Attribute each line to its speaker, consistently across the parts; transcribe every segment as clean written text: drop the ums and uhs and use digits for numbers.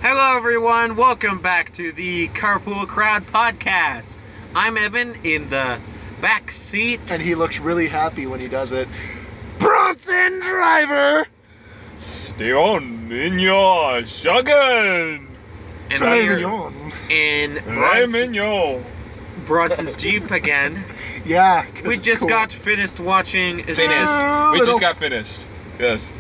Speaker 1: Hello, everyone. Welcome back to the Carpool Crowd podcast. I'm Evan in the back seat.
Speaker 2: And he looks really happy when he does it. Bronson Driver!
Speaker 3: Stay on in your shotgun!
Speaker 1: And
Speaker 2: Filet
Speaker 1: we're
Speaker 2: mignon.
Speaker 1: in Bronson's Jeep again.
Speaker 2: Yeah.
Speaker 1: We just got finished watching...
Speaker 3: We just got finished. Yes.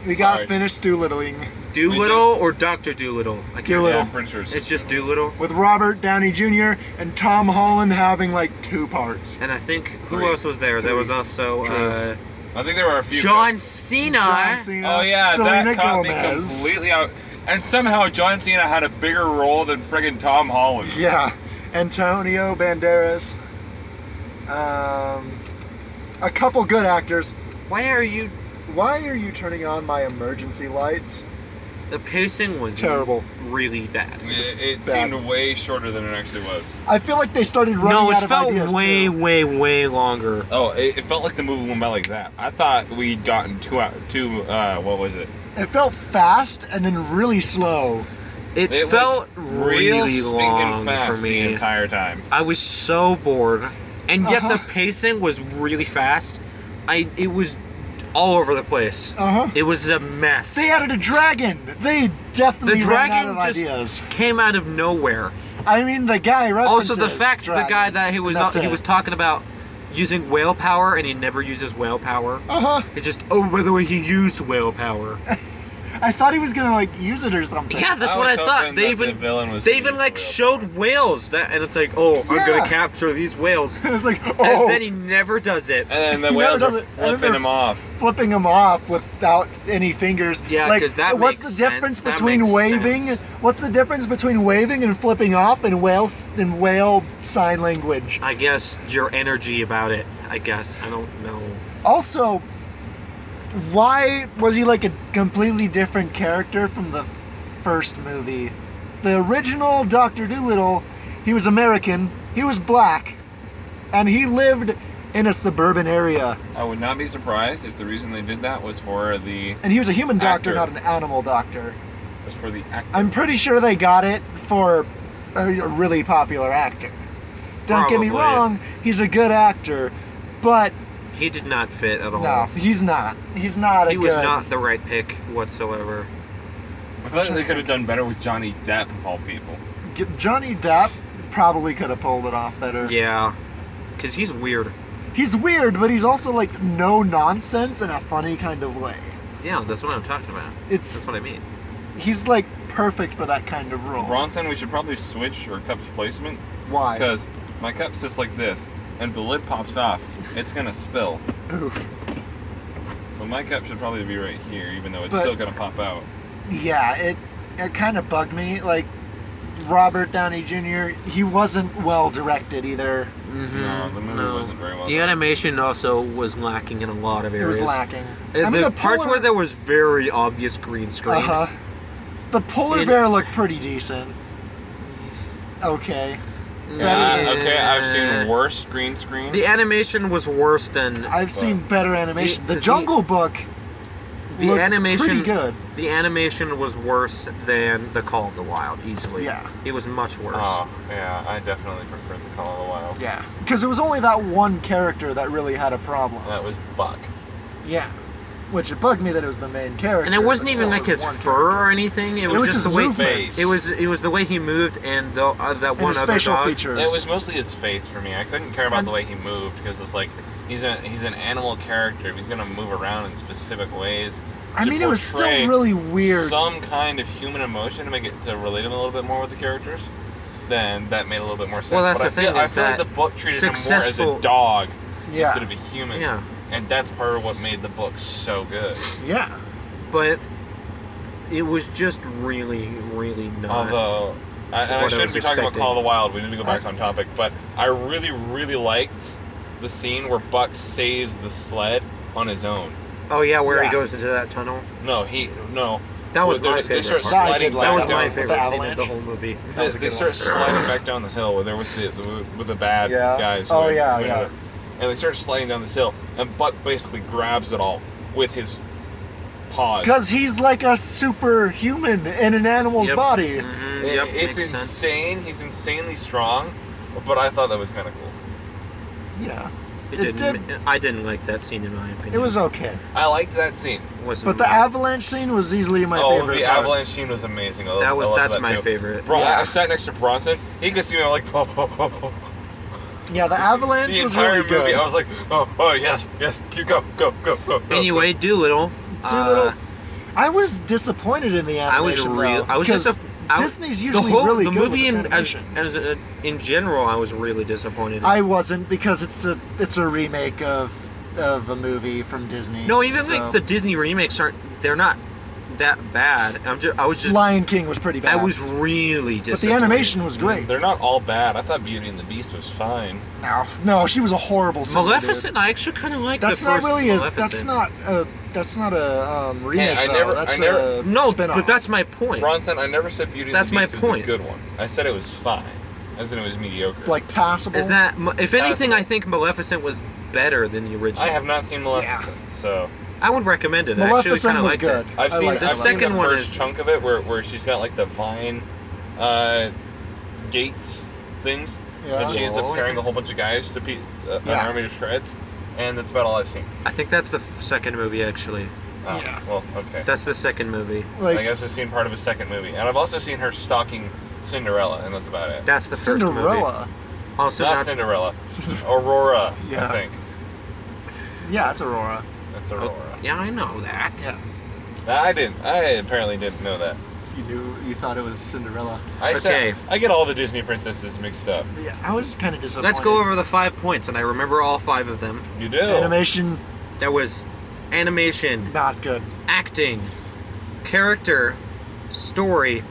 Speaker 2: We got finished Dolittling.
Speaker 1: Dolittle or Dr. Dolittle? I can't
Speaker 2: Dolittle.
Speaker 3: Yeah,
Speaker 1: remember.
Speaker 3: I'm pretty sure
Speaker 1: It's just Dolittle.
Speaker 2: With Robert Downey Jr. and Tom Holland having like 2 parts.
Speaker 1: And I think, who
Speaker 3: Three.
Speaker 1: else was there? There was also
Speaker 3: I think there were a few.
Speaker 1: John Cena.
Speaker 2: John Cena.
Speaker 3: Oh yeah,
Speaker 2: Selena
Speaker 3: that caught
Speaker 2: Gomez.
Speaker 3: me completely out. And somehow John Cena had a bigger role than friggin' Tom Holland.
Speaker 2: Yeah. Antonio Banderas. A couple good actors.
Speaker 1: Why are you...
Speaker 2: Why are you turning on my emergency lights?
Speaker 1: The pacing was
Speaker 2: Terrible.
Speaker 1: really bad.
Speaker 3: It
Speaker 2: Bad.
Speaker 3: seemed way shorter than it actually was.
Speaker 2: I feel like they started running
Speaker 1: No,
Speaker 2: out
Speaker 1: it
Speaker 2: of
Speaker 1: felt
Speaker 2: ideas
Speaker 1: way,
Speaker 2: too.
Speaker 1: way longer.
Speaker 3: Oh, it felt like the movie went by like that. I thought we'd gotten what was it?
Speaker 2: It felt fast and then really slow.
Speaker 1: It
Speaker 3: was
Speaker 1: felt
Speaker 3: real
Speaker 1: really
Speaker 3: stinking
Speaker 1: long
Speaker 3: fast
Speaker 1: for me.
Speaker 3: the entire time.
Speaker 1: I was so bored, and yet the
Speaker 2: Uh-huh.
Speaker 1: pacing was really fast. It was all over the place. It was a mess.
Speaker 2: They added a dragon. They definitely
Speaker 1: The
Speaker 2: ran
Speaker 1: dragon
Speaker 2: out of
Speaker 1: just
Speaker 2: ideas.
Speaker 1: came out of nowhere.
Speaker 2: I mean, the guy references
Speaker 1: Also, the fact the guy that he was
Speaker 2: dragons, and
Speaker 1: was
Speaker 2: that's
Speaker 1: talking about using whale power, and he never uses whale power.
Speaker 2: it.
Speaker 1: It just by the way, he used whale power.
Speaker 2: I thought he was gonna like use it or something.
Speaker 1: Yeah, that's what I
Speaker 3: was
Speaker 1: thought.
Speaker 3: hoping
Speaker 1: They
Speaker 3: that the
Speaker 1: even
Speaker 3: villain was
Speaker 1: they
Speaker 3: gonna
Speaker 1: even
Speaker 3: use
Speaker 1: like
Speaker 3: the whale
Speaker 1: showed whales and it's like, oh, I'm
Speaker 2: Yeah.
Speaker 1: gonna capture these whales.
Speaker 2: It was like,
Speaker 1: And
Speaker 2: oh,
Speaker 1: then he never does it.
Speaker 3: And then the
Speaker 2: He
Speaker 3: whales
Speaker 2: never
Speaker 3: are
Speaker 2: does it. And then
Speaker 3: flipping
Speaker 2: they're
Speaker 3: him off.
Speaker 2: flipping him off without any fingers.
Speaker 1: Yeah,
Speaker 2: Like,
Speaker 1: 'cause that
Speaker 2: what's
Speaker 1: makes
Speaker 2: the difference
Speaker 1: sense. That
Speaker 2: between
Speaker 1: makes
Speaker 2: waving?
Speaker 1: sense.
Speaker 2: What's the difference between waving and flipping off in whale sign language?
Speaker 1: I guess your energy about it. I guess I don't know.
Speaker 2: Also, why was he like a completely different character from the first movie? The original Dr. Dolittle, he was American, he was black, and he lived in a suburban area.
Speaker 3: I would not be surprised if the reason they did that was for the
Speaker 2: And he was a human doctor,
Speaker 3: Actor.
Speaker 2: not an animal doctor.
Speaker 3: actor.
Speaker 2: I'm pretty sure they got it for a really popular actor. Don't get me
Speaker 1: Probably.
Speaker 2: wrong, he's a good actor, but
Speaker 1: He did not fit at all.
Speaker 2: no, he's not. He's not
Speaker 1: He
Speaker 2: a
Speaker 1: was
Speaker 2: good...
Speaker 1: not the right pick whatsoever.
Speaker 3: I thought they could have done better with Johnny Depp of all people.
Speaker 2: Johnny Depp probably could have pulled it off better.
Speaker 1: Yeah, because he's weird.
Speaker 2: He's weird, but he's also like no nonsense in a funny kind of way.
Speaker 1: Yeah, that's what I'm talking about.
Speaker 2: It's
Speaker 1: That's what I mean.
Speaker 2: he's like perfect for that kind of role.
Speaker 3: Bronson, we should probably switch our cup's placement
Speaker 2: Why?
Speaker 3: because my cup sits like this, and if the lid pops off, it's gonna spill.
Speaker 2: Oof.
Speaker 3: So my cup should probably be right here, even though it's
Speaker 2: But-
Speaker 3: still gonna pop out.
Speaker 2: Yeah, it kind of bugged me. Like Robert Downey Jr., he wasn't well directed either.
Speaker 3: No, the movie wasn't very well
Speaker 1: The
Speaker 3: done.
Speaker 1: animation also was lacking in a lot of
Speaker 2: It
Speaker 1: areas.
Speaker 2: was lacking.
Speaker 1: The parts where there was very obvious green screen.
Speaker 2: Uh-huh. The polar
Speaker 1: It-
Speaker 2: bear looked pretty decent. Okay.
Speaker 3: Yeah, okay, I've seen worse green screen.
Speaker 1: The animation was worse than
Speaker 2: I've seen better animation.
Speaker 1: The-
Speaker 2: The Jungle Book
Speaker 1: the
Speaker 2: looked
Speaker 1: animation.
Speaker 2: pretty good.
Speaker 1: The animation was worse than The Call of the Wild, easily.
Speaker 2: Yeah.
Speaker 1: It was much worse.
Speaker 3: Oh, yeah, I definitely prefer the Call of the Wild.
Speaker 2: Yeah. Because it was only that one character that really had a problem.
Speaker 3: That was Buck.
Speaker 2: Yeah. Which it bugged me that it was the main character.
Speaker 1: And it wasn't
Speaker 2: but
Speaker 1: even
Speaker 2: still
Speaker 1: like
Speaker 2: it was
Speaker 1: his
Speaker 2: one
Speaker 1: fur
Speaker 2: character.
Speaker 1: or anything. It was
Speaker 2: was
Speaker 1: just
Speaker 2: his
Speaker 1: the way
Speaker 2: movements.
Speaker 1: it was the way he moved and that
Speaker 2: And
Speaker 1: one
Speaker 2: his
Speaker 1: other
Speaker 2: facial
Speaker 1: dog.
Speaker 2: features.
Speaker 3: It was mostly his face for me. I couldn't care about
Speaker 2: And-
Speaker 3: the way he moved because it's like he's an animal character. He's gonna move around in specific ways.
Speaker 2: I
Speaker 3: to
Speaker 2: mean, it was still
Speaker 3: portray
Speaker 2: really weird.
Speaker 3: Some kind of human emotion to make it to relate him a little bit more with the characters. Then that made a little bit more sense.
Speaker 1: Well, that's
Speaker 3: but
Speaker 1: the
Speaker 3: I feel,
Speaker 1: thing
Speaker 3: I
Speaker 1: is
Speaker 3: feel like
Speaker 1: that
Speaker 3: the book treated him more as
Speaker 1: successful-
Speaker 3: a dog
Speaker 2: Yeah.
Speaker 3: instead of a human.
Speaker 1: Yeah.
Speaker 3: And that's part of what made the book so good.
Speaker 2: Yeah.
Speaker 1: But it was just really not.
Speaker 3: Although, and I
Speaker 1: what I
Speaker 3: shouldn't
Speaker 1: was
Speaker 3: be talking about
Speaker 1: expecting.
Speaker 3: Call of the Wild. We need to go back on topic. But I really liked the scene where Buck saves the sled on his own.
Speaker 1: Oh yeah, where
Speaker 2: Yeah.
Speaker 1: he goes into that tunnel.
Speaker 3: No.
Speaker 1: That was
Speaker 3: Well,
Speaker 1: my
Speaker 3: they
Speaker 1: favorite
Speaker 3: start
Speaker 1: part.
Speaker 2: That I
Speaker 3: sliding
Speaker 2: did
Speaker 3: back
Speaker 1: That was
Speaker 2: like
Speaker 3: down.
Speaker 1: my
Speaker 2: with the
Speaker 1: favorite scene of
Speaker 2: avalanche.
Speaker 1: the whole movie. That
Speaker 3: They,
Speaker 1: was a
Speaker 3: they
Speaker 1: good
Speaker 3: start
Speaker 1: one.
Speaker 3: sliding back down the hill where they're with the bad
Speaker 2: Yeah.
Speaker 3: guys.
Speaker 2: Oh,
Speaker 3: who-
Speaker 2: yeah,
Speaker 3: who-
Speaker 2: yeah.
Speaker 3: And they start sliding down this hill, and Buck basically grabs it all with his pause.
Speaker 2: Because he's like a superhuman in an animal's
Speaker 1: Yep.
Speaker 2: body.
Speaker 1: Mhm,
Speaker 3: It-
Speaker 1: yep,
Speaker 3: it's
Speaker 1: makes sense.
Speaker 3: insane. He's insanely strong, but I thought that was kind of cool.
Speaker 2: Yeah.
Speaker 1: It
Speaker 2: It
Speaker 1: didn't. I didn't like that scene in my opinion.
Speaker 2: It was okay.
Speaker 3: I liked that scene.
Speaker 1: Wasn't
Speaker 2: But the
Speaker 1: really-
Speaker 2: avalanche scene was easily my favorite.
Speaker 3: The
Speaker 2: part.
Speaker 3: avalanche scene was amazing. I love
Speaker 1: That's
Speaker 3: that
Speaker 1: my
Speaker 3: too.
Speaker 1: favorite.
Speaker 3: Bro,
Speaker 2: Yeah.
Speaker 3: I sat next to Bronson. He could see me. I'm like, oh.
Speaker 2: Yeah, the avalanche
Speaker 3: The
Speaker 2: was
Speaker 3: entire
Speaker 2: really
Speaker 3: movie,
Speaker 2: good.
Speaker 3: I was like, oh, yes, keep go.
Speaker 1: Anyway, Dolittle.
Speaker 2: Dolittle. I was disappointed in the
Speaker 1: I was
Speaker 2: animation.
Speaker 1: real.
Speaker 2: though,
Speaker 1: I was
Speaker 2: because
Speaker 1: just.
Speaker 2: Disney's usually really
Speaker 1: the
Speaker 2: good
Speaker 1: movie
Speaker 2: with its
Speaker 1: in,
Speaker 2: animation.
Speaker 1: in general, I was really disappointed.
Speaker 2: I wasn't because it's a remake of a movie from Disney.
Speaker 1: no, even
Speaker 2: so.
Speaker 1: like the Disney remakes they're not that bad. I was just.
Speaker 2: Lion King was pretty bad.
Speaker 1: I was really disappointed.
Speaker 2: but the animation was great.
Speaker 3: They're not all bad. I thought Beauty and the Beast was fine.
Speaker 2: No, she was a horrible singer,
Speaker 1: Maleficent,
Speaker 2: dude.
Speaker 1: I actually kind of like
Speaker 2: That's
Speaker 1: the
Speaker 2: not
Speaker 1: first
Speaker 2: really
Speaker 1: Maleficent.
Speaker 2: that's not a remake.
Speaker 3: I
Speaker 2: though.
Speaker 3: never-
Speaker 2: That's
Speaker 3: I never-
Speaker 2: a
Speaker 1: No,
Speaker 2: spin-off.
Speaker 1: but that's my point.
Speaker 3: Bronson, I never said Beauty
Speaker 1: That's
Speaker 3: and the
Speaker 1: my
Speaker 3: Beast
Speaker 1: point.
Speaker 3: was a good one. I said it was fine, as in it was mediocre.
Speaker 2: like passable.
Speaker 1: Is that if anything?
Speaker 3: Passable.
Speaker 1: I think Maleficent was better than the original.
Speaker 3: I have not seen Maleficent, so
Speaker 1: I would recommend it. I actually
Speaker 2: Maleficent
Speaker 1: kind of
Speaker 2: was
Speaker 1: like
Speaker 2: good.
Speaker 1: it.
Speaker 3: I've seen
Speaker 2: liked
Speaker 1: the
Speaker 3: I've
Speaker 2: it.
Speaker 3: seen
Speaker 1: second
Speaker 3: the
Speaker 1: one
Speaker 3: first
Speaker 1: is-
Speaker 3: chunk of it where she's got like the vine gates things
Speaker 2: Yeah.
Speaker 3: that she ends up
Speaker 1: Oh,
Speaker 3: tearing
Speaker 1: yeah.
Speaker 3: a whole bunch of guys to an
Speaker 2: Yeah.
Speaker 3: army to shreds, and that's about all I've seen.
Speaker 1: I think that's the second movie actually.
Speaker 3: Oh,
Speaker 2: Yeah.
Speaker 3: well, okay.
Speaker 1: That's the second movie.
Speaker 2: like
Speaker 3: I guess I've seen part of a second movie, and I've also seen her stalking Cinderella, and that's about it.
Speaker 1: That's the first movie.
Speaker 2: Cinderella.
Speaker 1: Also
Speaker 3: Not
Speaker 1: not.
Speaker 3: Cinderella, Aurora.
Speaker 2: Yeah.
Speaker 3: I think
Speaker 2: Yeah, it's Aurora.
Speaker 3: that's Aurora.
Speaker 1: Yeah, I know that.
Speaker 2: Yeah.
Speaker 3: I didn't. I apparently didn't know that.
Speaker 2: You thought it was Cinderella.
Speaker 1: Okay.
Speaker 3: I get all the Disney princesses mixed up.
Speaker 2: Yeah, I was kind of disappointed.
Speaker 1: Let's go over the 5 points, and I remember all 5 of them.
Speaker 3: You do.
Speaker 2: Animation,
Speaker 1: That was animation,
Speaker 2: not good.
Speaker 1: acting, character, story,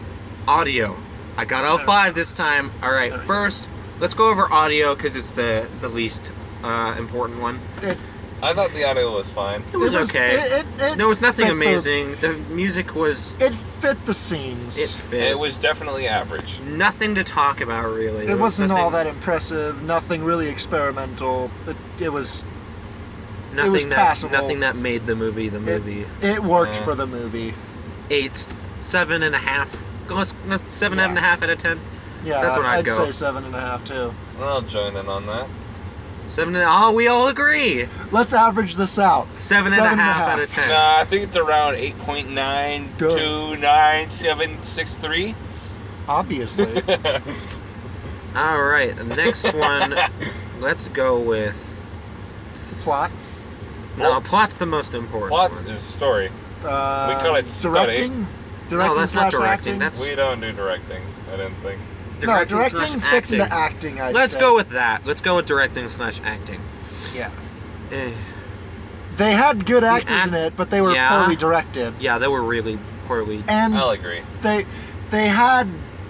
Speaker 1: audio. I got all 5 this time. All right, first, let's go over audio because it's the least important one.
Speaker 3: I thought the audio was fine.
Speaker 1: It was okay. No, it was nothing
Speaker 2: fit
Speaker 1: amazing. The music was.
Speaker 2: It fit the scenes.
Speaker 1: It fit.
Speaker 3: It was definitely average.
Speaker 1: Nothing to talk about really.
Speaker 2: It wasn't all
Speaker 1: nothing-
Speaker 2: that impressive. Nothing really experimental. It was.
Speaker 1: Nothing
Speaker 2: was
Speaker 1: that
Speaker 2: passable.
Speaker 1: nothing that made the movie the movie.
Speaker 2: It worked
Speaker 3: Yeah.
Speaker 2: for the movie.
Speaker 1: 8, 7.5. Go 7.5 out of 10.
Speaker 2: Yeah,
Speaker 1: That's what I'd
Speaker 2: I'd
Speaker 1: go.
Speaker 2: say 7.5 too.
Speaker 3: I'll join in on that.
Speaker 1: 7. Oh, we all agree.
Speaker 2: Let's average this out.
Speaker 1: 7.5 out of 10.
Speaker 3: Nah, I think it's around 8.929763.
Speaker 2: Obviously.
Speaker 1: All right, the next one. Let's go with.
Speaker 2: Plot.
Speaker 1: No, plot's the most important.
Speaker 3: Plot
Speaker 1: one.
Speaker 3: is story.
Speaker 2: We
Speaker 3: call it study.
Speaker 2: directing. Directing
Speaker 1: No, that's not
Speaker 2: slash
Speaker 1: directing.
Speaker 2: acting.
Speaker 1: That's
Speaker 3: We don't do directing, I didn't think.
Speaker 2: no,
Speaker 1: slash
Speaker 2: directing fits
Speaker 1: acting.
Speaker 2: into acting. I'd
Speaker 1: Let's
Speaker 2: say.
Speaker 1: go with that. Let's go with directing slash acting.
Speaker 2: Yeah.
Speaker 1: Eh.
Speaker 2: They had good actors
Speaker 1: act-
Speaker 2: in it, but they were
Speaker 1: Yeah.
Speaker 2: poorly directed.
Speaker 1: Yeah, they were really poorly.
Speaker 2: And
Speaker 3: I'll agree.
Speaker 2: they had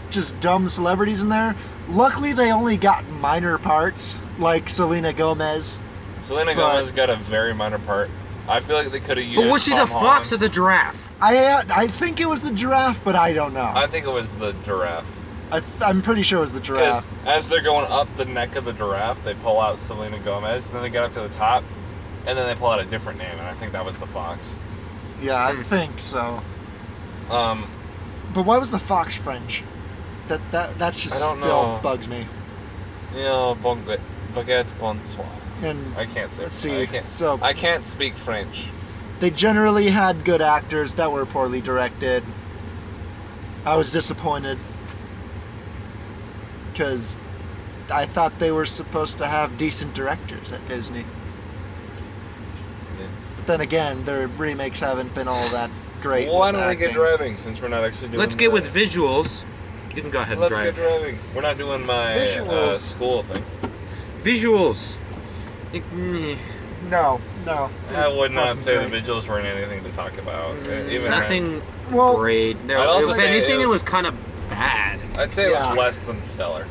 Speaker 2: just dumb celebrities in there. Luckily, they only got minor parts, like Selena Gomez.
Speaker 3: Selena
Speaker 2: But-
Speaker 3: Gomez got a very minor part. I feel like they could have used.
Speaker 1: But was she the
Speaker 3: Tom
Speaker 1: fox or
Speaker 3: Holland.
Speaker 1: the giraffe?
Speaker 2: I think it was the giraffe, but I don't know.
Speaker 3: I think it was the giraffe.
Speaker 2: I'm pretty sure it was the
Speaker 3: Because
Speaker 2: giraffe.
Speaker 3: as they're going up the neck of the giraffe, they pull out Selena Gomez, and then they get up to the top, and then they pull out a different name, and I think that was the fox.
Speaker 2: Yeah, I think so. But why was the fox French? That just
Speaker 3: I don't
Speaker 2: still
Speaker 3: know.
Speaker 2: bugs me.
Speaker 3: You know, baguette bonsoir.
Speaker 2: And
Speaker 3: I can't say.
Speaker 2: let's see.
Speaker 3: I can't.
Speaker 2: So
Speaker 3: I can't speak French.
Speaker 2: they generally had good actors that were poorly directed. I was disappointed because I thought they were supposed to have decent directors at Disney. But then again, their remakes haven't been all that great.
Speaker 3: Why
Speaker 2: with
Speaker 3: don't we get
Speaker 2: acting.
Speaker 3: driving since we're not actually doing?
Speaker 1: Let's get
Speaker 3: the-
Speaker 1: with visuals. You can go ahead and
Speaker 3: Let's
Speaker 1: drive.
Speaker 3: get driving. We're not doing my
Speaker 2: Visuals.
Speaker 3: school thing.
Speaker 1: Visuals.
Speaker 2: No.
Speaker 3: I would
Speaker 2: It
Speaker 3: not
Speaker 2: wasn't
Speaker 3: say
Speaker 2: great.
Speaker 3: the visuals weren't anything to talk about. Even
Speaker 1: Nothing
Speaker 2: Well,
Speaker 1: great. No,
Speaker 3: I'd also
Speaker 1: if
Speaker 3: say
Speaker 1: anything,
Speaker 3: it-
Speaker 1: it was kind of bad.
Speaker 3: I'd say it
Speaker 2: Yeah.
Speaker 3: was less than stellar.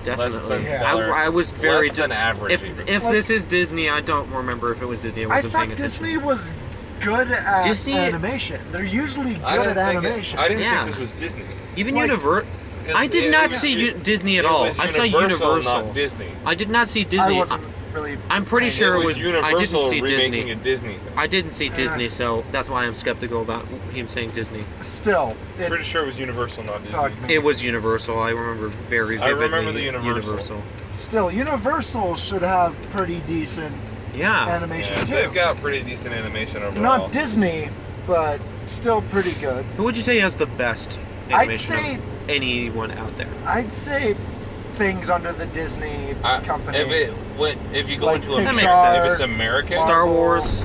Speaker 1: Definitely.
Speaker 3: than stellar.
Speaker 1: I was very.
Speaker 3: Less than average.
Speaker 1: If
Speaker 2: Like-
Speaker 1: this is Disney, I don't remember if it was Disney. I
Speaker 2: I
Speaker 1: wasn't paying
Speaker 2: thought
Speaker 1: attention.
Speaker 2: Disney was good at
Speaker 1: Disney-
Speaker 2: animation. They're usually good
Speaker 3: I
Speaker 2: at
Speaker 3: didn't think
Speaker 2: animation.
Speaker 3: I didn't
Speaker 1: Yeah.
Speaker 3: think this was Disney.
Speaker 1: Even
Speaker 2: like-
Speaker 1: Universal. I did not see Disney at all. I saw Universal.
Speaker 3: not Disney.
Speaker 1: I did not see
Speaker 2: I
Speaker 1: Disney.
Speaker 2: wasn't. really.
Speaker 1: I'm pretty sure
Speaker 3: it
Speaker 1: it
Speaker 3: was
Speaker 1: was.
Speaker 3: Universal
Speaker 1: I didn't see
Speaker 3: remaking
Speaker 1: Disney.
Speaker 3: a Disney thing.
Speaker 1: I didn't see Disney, so that's why I'm skeptical about him saying Disney.
Speaker 2: Still, it
Speaker 3: Pretty sure it was Universal, not Disney.
Speaker 2: bugged me.
Speaker 1: It was Universal. I remember very
Speaker 3: I
Speaker 1: vividly.
Speaker 3: remember the Universal.
Speaker 2: Still, Universal should have pretty decent
Speaker 1: Yeah.
Speaker 2: animation
Speaker 3: Yeah,
Speaker 2: too.
Speaker 3: they've got pretty decent animation overall.
Speaker 2: Not Disney, but still pretty good.
Speaker 1: Who would you say has the best
Speaker 2: I'd
Speaker 1: animation
Speaker 2: say
Speaker 1: of anyone out there?
Speaker 2: I'd say things under the Disney company.
Speaker 3: If you go
Speaker 2: Like
Speaker 3: into
Speaker 1: That makes
Speaker 2: Pixar,
Speaker 1: sense.
Speaker 3: if it's American,
Speaker 1: Star
Speaker 2: Marvel.
Speaker 1: Wars.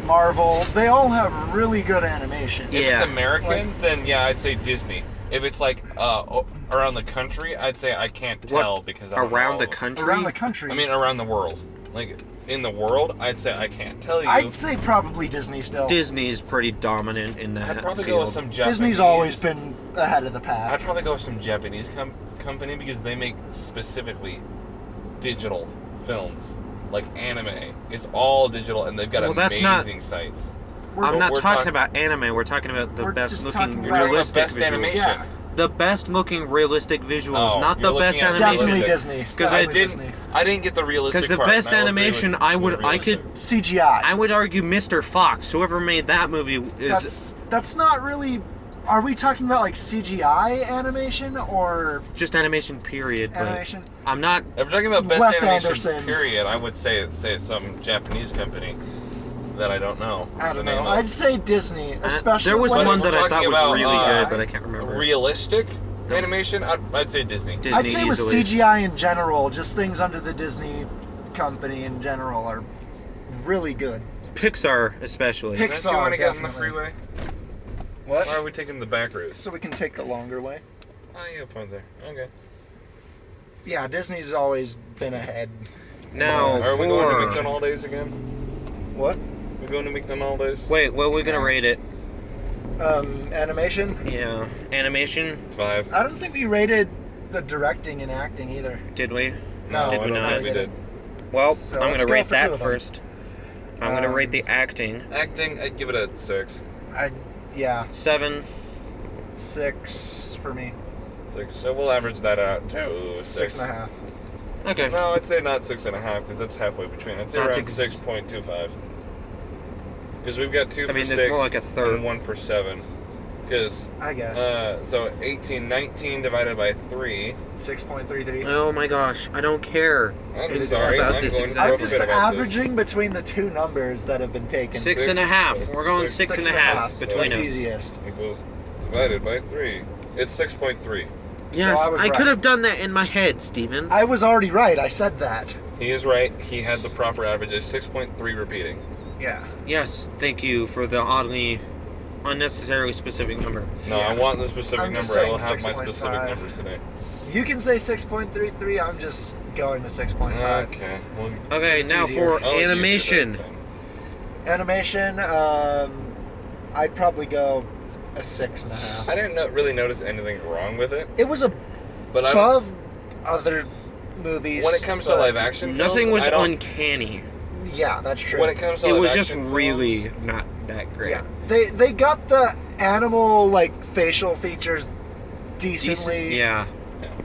Speaker 2: Marvel, they all have really good animation.
Speaker 3: if
Speaker 1: Yeah.
Speaker 3: it's American, then yeah, I'd say Disney. If it's like around the country, I'd say I can't
Speaker 1: What?
Speaker 3: tell because I don't know
Speaker 1: Around
Speaker 3: all
Speaker 1: the
Speaker 3: of them.
Speaker 1: country.
Speaker 2: Around the country.
Speaker 3: I mean, around the world. Like in the world, I'd say I can't tell you.
Speaker 2: I'd say probably Disney still.
Speaker 1: Disney's pretty dominant in that
Speaker 3: I'd probably
Speaker 1: field.
Speaker 3: go with some Japanese.
Speaker 2: Disney's always been ahead of the
Speaker 3: I'd
Speaker 2: pack.
Speaker 3: probably go with some Japanese company because they make specifically digital films, like anime. It's all digital, and they've got
Speaker 1: Well, that's not-
Speaker 3: amazing sites.
Speaker 1: I'm not
Speaker 3: we're
Speaker 1: talking
Speaker 3: talk-
Speaker 1: about anime. We're talking about the
Speaker 2: We're
Speaker 1: best
Speaker 2: just
Speaker 1: looking
Speaker 2: talking about-
Speaker 3: You're talking about
Speaker 1: realistic
Speaker 3: best
Speaker 1: visuals.
Speaker 3: animation.
Speaker 2: Yeah,
Speaker 1: The best looking realistic visuals,
Speaker 3: Oh,
Speaker 1: not the
Speaker 3: you're
Speaker 1: best
Speaker 3: looking at
Speaker 1: animation.
Speaker 2: definitely
Speaker 3: Realistic.
Speaker 2: Disney.
Speaker 1: 'Cause I
Speaker 2: Definitely
Speaker 3: didn't-
Speaker 2: Disney.
Speaker 3: I didn't get the realistic
Speaker 1: Because the
Speaker 3: part,
Speaker 1: best
Speaker 3: and I will agree
Speaker 1: animation,
Speaker 3: with
Speaker 1: I
Speaker 3: realistic.
Speaker 1: could
Speaker 2: CGI.
Speaker 1: I would argue Mr. Fox. Whoever made that movie is
Speaker 2: That's not really. Are we talking about like CGI animation or
Speaker 1: just animation. Period. But
Speaker 2: animation?
Speaker 1: I'm not.
Speaker 3: If we're talking about best
Speaker 2: Wes
Speaker 3: animation,
Speaker 2: Anderson.
Speaker 3: period, I would say it's some Japanese company that I don't know.
Speaker 2: I
Speaker 3: the
Speaker 2: don't
Speaker 3: name
Speaker 2: know.
Speaker 3: of.
Speaker 2: I'd say Disney, especially.
Speaker 1: There was
Speaker 2: when
Speaker 1: one
Speaker 2: it's-
Speaker 1: that I thought
Speaker 3: talking
Speaker 1: was
Speaker 3: about,
Speaker 1: really
Speaker 3: uh,
Speaker 1: good, but I can't remember.
Speaker 3: Realistic animation, I'd say Disney.
Speaker 1: Disney
Speaker 2: I'd say with
Speaker 1: easily.
Speaker 2: CGI in general, just things under the Disney company in general are really good.
Speaker 1: Pixar especially.
Speaker 2: Pixar,
Speaker 3: Don't you want to get on the
Speaker 2: definitely.
Speaker 3: freeway?
Speaker 2: What?
Speaker 3: Why are we taking the back route?
Speaker 2: So we can take the longer way.
Speaker 3: Oh, you have a point there. Okay.
Speaker 2: Yeah, Disney's always been ahead.
Speaker 1: Now
Speaker 3: Are we going to
Speaker 1: for
Speaker 3: McDonald's again?
Speaker 2: What?
Speaker 3: We're going to McDonald's?
Speaker 1: wait, what are we gonna rate it?
Speaker 2: Animation?
Speaker 1: Yeah, animation.
Speaker 3: 5.
Speaker 2: I don't think we rated the directing and acting either.
Speaker 1: Did we?
Speaker 2: No,
Speaker 1: Did
Speaker 3: I
Speaker 1: we
Speaker 3: don't
Speaker 1: not?
Speaker 3: think we did.
Speaker 1: Well,
Speaker 2: So
Speaker 1: I'm
Speaker 2: let's
Speaker 1: gonna
Speaker 2: go
Speaker 1: rate
Speaker 2: for two
Speaker 1: that
Speaker 2: of them.
Speaker 1: first. I'm gonna rate the acting.
Speaker 3: Acting, I'd give it a 6.
Speaker 2: Yeah,
Speaker 1: 7.
Speaker 2: 6 for me.
Speaker 3: 6. So we'll average that out to 6.
Speaker 2: 6.5.
Speaker 1: Okay.
Speaker 3: No, I'd say not 6.5 because that's halfway between. I'd say
Speaker 1: That's
Speaker 3: around 6.25. Because we've got 2
Speaker 1: I
Speaker 3: for
Speaker 1: mean,
Speaker 3: 6
Speaker 1: it's more like a third.
Speaker 3: and 1 for 7. Because
Speaker 2: I guess.
Speaker 3: so 19 divided by 3.
Speaker 2: 6.33.
Speaker 1: Oh my gosh, I don't care.
Speaker 3: I'm
Speaker 2: Is it
Speaker 3: sorry.
Speaker 1: about
Speaker 3: I'm
Speaker 1: this
Speaker 3: going
Speaker 1: exact-
Speaker 2: I'm
Speaker 3: to
Speaker 2: just
Speaker 3: forget about
Speaker 2: averaging between the two numbers that have been taken.
Speaker 1: 6.5. We're going
Speaker 3: Six
Speaker 1: 6.5 between
Speaker 2: That's
Speaker 1: us.
Speaker 2: easiest.
Speaker 3: This. Equals divided by 3. It's 6.3.
Speaker 1: Yes,
Speaker 2: So I was
Speaker 1: I
Speaker 2: right.
Speaker 1: could have done that in my head, Steven.
Speaker 2: I was already right. I said that.
Speaker 3: He is right. He had the proper average. It's 6.3 repeating.
Speaker 2: Yeah.
Speaker 1: Yes, thank you for the oddly unnecessarily specific number.
Speaker 3: No,
Speaker 2: Yeah.
Speaker 3: I want the specific
Speaker 2: I'm just
Speaker 3: number. I will
Speaker 2: saying
Speaker 3: have my specific
Speaker 2: 6.5.
Speaker 3: numbers today.
Speaker 2: You can say 6.33. I'm just going to 6.5.
Speaker 3: Okay. Well,
Speaker 1: Okay,
Speaker 2: It's
Speaker 1: now
Speaker 2: easier.
Speaker 1: for
Speaker 3: I'll let you do that
Speaker 1: animation.
Speaker 3: then.
Speaker 2: Animation, I'd probably go a 6.5.
Speaker 3: I didn't really notice anything wrong with it,
Speaker 2: It was
Speaker 3: but I
Speaker 2: above other movies.
Speaker 3: when it comes to
Speaker 2: but-
Speaker 3: live action,
Speaker 1: Nothing
Speaker 3: films,
Speaker 1: was
Speaker 3: I don't-
Speaker 1: uncanny.
Speaker 2: Yeah, that's true.
Speaker 3: When it comes to
Speaker 1: It
Speaker 3: live
Speaker 1: was just
Speaker 3: action
Speaker 1: really
Speaker 3: films,
Speaker 1: not that great.
Speaker 2: Yeah, they got the animal like facial features decently.
Speaker 1: Yeah.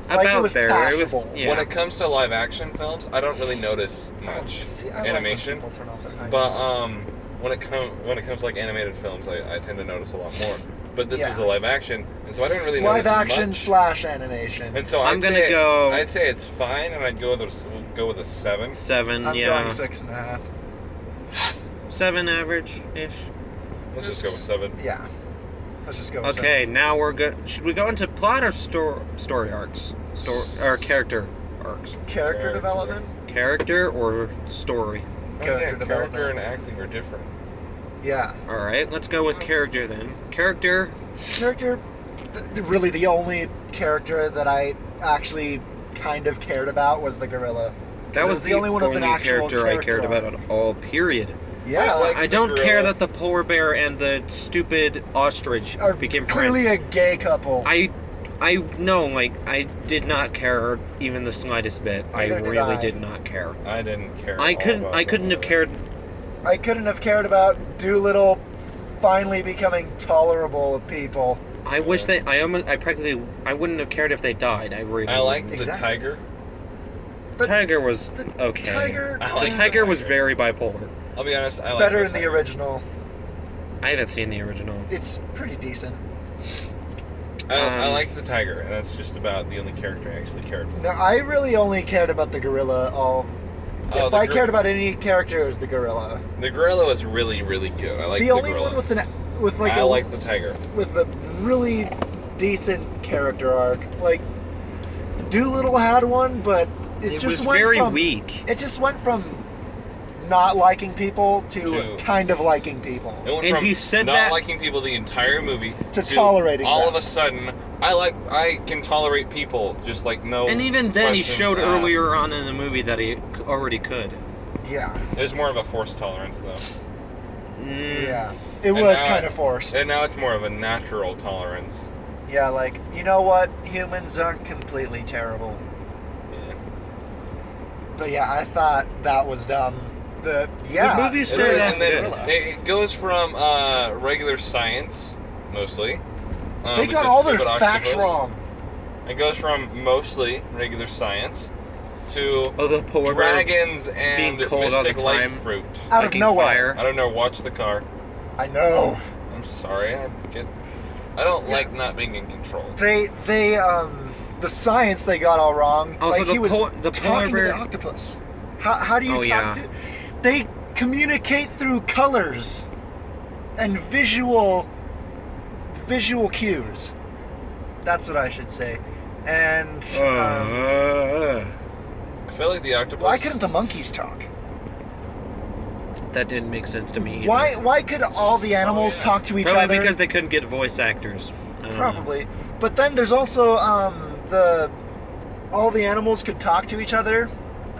Speaker 2: Like, it
Speaker 1: About
Speaker 2: was
Speaker 1: there.
Speaker 2: passable.
Speaker 1: It was, yeah.
Speaker 3: when it comes to live action films, I don't really notice much
Speaker 2: See, I like when
Speaker 3: animation.
Speaker 2: people turn off their high
Speaker 3: But
Speaker 2: beams.
Speaker 3: when it comes to like animated films, I tend to notice a lot more. But this
Speaker 2: Yeah.
Speaker 3: was a live action, and so I didn't really
Speaker 2: live
Speaker 3: notice
Speaker 2: action
Speaker 3: much.
Speaker 2: / animation.
Speaker 3: And so
Speaker 1: I'm gonna go-
Speaker 3: I'd say it's fine, and I'd go with a 7.
Speaker 1: 7,
Speaker 2: I'm
Speaker 1: yeah.
Speaker 2: going 6.5.
Speaker 1: 7 average-ish.
Speaker 3: Let's just go with 7.
Speaker 2: Yeah, let's just go. With
Speaker 1: Okay, now we're good. Should we go into plot or story arcs? Or character arcs?
Speaker 2: 7. Character
Speaker 3: Character.
Speaker 2: development.
Speaker 1: Character or story?
Speaker 2: Character
Speaker 3: Character
Speaker 2: development.
Speaker 3: and acting are different.
Speaker 2: Yeah,
Speaker 1: Alright, let's go with character then. Character,
Speaker 2: really the only character that I actually kind of cared about was the gorilla.
Speaker 1: that was the only
Speaker 2: one with an actual
Speaker 1: character I cared about
Speaker 2: arc.
Speaker 1: at all, period.
Speaker 2: Yeah,
Speaker 3: I like-
Speaker 1: I don't
Speaker 3: gorilla.
Speaker 1: care that the polar bear and the stupid ostrich
Speaker 2: are
Speaker 1: became
Speaker 2: clearly
Speaker 1: friends.
Speaker 2: a gay couple.
Speaker 1: I know, like, I did not care even the slightest bit.
Speaker 2: Neither
Speaker 1: I
Speaker 2: did
Speaker 1: really
Speaker 2: I.
Speaker 1: did not care.
Speaker 3: I didn't care.
Speaker 1: I
Speaker 3: at all
Speaker 1: couldn't
Speaker 3: about
Speaker 1: I couldn't have
Speaker 3: that.
Speaker 1: cared.
Speaker 2: I couldn't have cared about Dolittle finally becoming tolerable of people.
Speaker 1: I wish I wouldn't have cared if they died. I really
Speaker 3: I liked the
Speaker 2: Exactly.
Speaker 3: tiger.
Speaker 1: The tiger was okay. The tiger was very bipolar.
Speaker 3: I'll be honest, I like
Speaker 2: better in the original.
Speaker 1: I haven't seen the original.
Speaker 2: It's pretty decent.
Speaker 3: I like the tiger, and that's just about the only character I actually cared for.
Speaker 2: No, I really only cared about the gorilla. If I cared about any character, it was the gorilla.
Speaker 3: The gorilla was really, really good. I like the
Speaker 2: only
Speaker 3: gorilla.
Speaker 2: one with like
Speaker 3: I like the tiger.
Speaker 2: with a really decent character arc. Like Dolittle had one, but it just
Speaker 1: was
Speaker 2: went
Speaker 1: very
Speaker 2: from,
Speaker 1: weak.
Speaker 2: It just went from not liking people to kind of liking people.
Speaker 3: It went
Speaker 1: And
Speaker 3: from
Speaker 1: he said
Speaker 3: not
Speaker 1: that-
Speaker 3: liking people the entire movie
Speaker 2: To tolerating
Speaker 3: all
Speaker 2: them.
Speaker 3: of a sudden, I can tolerate people, just like no.
Speaker 1: And even then, he
Speaker 3: questions
Speaker 1: showed
Speaker 3: asked.
Speaker 1: earlier on in the movie that he already could.
Speaker 2: Yeah,
Speaker 3: There's more of a forced tolerance, though.
Speaker 2: yeah. It
Speaker 3: And
Speaker 2: was
Speaker 3: now-
Speaker 2: kind of forced.
Speaker 3: And now it's more of a natural tolerance.
Speaker 2: Yeah, like, you know what? Humans aren't completely terrible.
Speaker 3: Yeah.
Speaker 2: But yeah, I thought that was dumb.
Speaker 1: The movie
Speaker 3: And
Speaker 1: started
Speaker 3: then,
Speaker 1: off
Speaker 3: and then
Speaker 1: good.
Speaker 3: it goes from regular science, mostly.
Speaker 2: They
Speaker 3: with
Speaker 2: got
Speaker 3: the
Speaker 2: all their
Speaker 3: stupid
Speaker 2: facts
Speaker 3: octopus.
Speaker 2: wrong.
Speaker 3: It goes from mostly regular science to
Speaker 1: The polar bear
Speaker 3: dragons and
Speaker 1: being cold all the
Speaker 3: mystic life
Speaker 1: time.
Speaker 3: fruit.
Speaker 2: Out of
Speaker 1: liking
Speaker 2: nowhere.
Speaker 3: I don't know. Watch the car.
Speaker 2: I know.
Speaker 3: I'm sorry. I don't like not being in control.
Speaker 2: The science they got all wrong.
Speaker 1: Also,
Speaker 2: like
Speaker 1: the
Speaker 2: he was
Speaker 1: polar
Speaker 2: talking to
Speaker 1: bear-
Speaker 2: the octopus. How do you
Speaker 1: Oh,
Speaker 2: talk
Speaker 1: yeah.
Speaker 2: to? They communicate through colors and visual cues. That's what I should say. And
Speaker 3: I feel like the octopus.
Speaker 2: why couldn't the monkeys talk?
Speaker 1: That didn't make sense to me either.
Speaker 2: Why could all the animals
Speaker 3: yeah.
Speaker 2: talk to each
Speaker 1: Probably
Speaker 2: other?
Speaker 1: because they couldn't get voice actors. I don't know.
Speaker 2: Probably. But then there's also all the animals could talk to each other,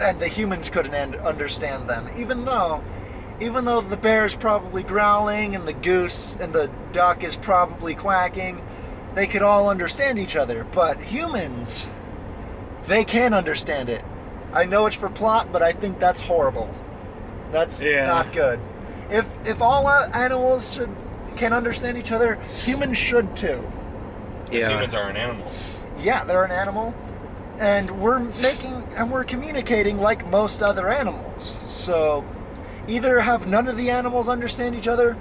Speaker 2: and the humans couldn't understand them. Even though the bear is probably growling and the goose and the duck is probably quacking, they could all understand each other. But humans, they can't understand it. I know it's for plot, but I think that's horrible. That's not good. If all animals can understand each other, humans should too.
Speaker 3: Because
Speaker 1: Yeah.
Speaker 3: humans are an animal.
Speaker 2: Yeah, they're an animal, and we're communicating like most other animals. So either have none of the animals understand each other,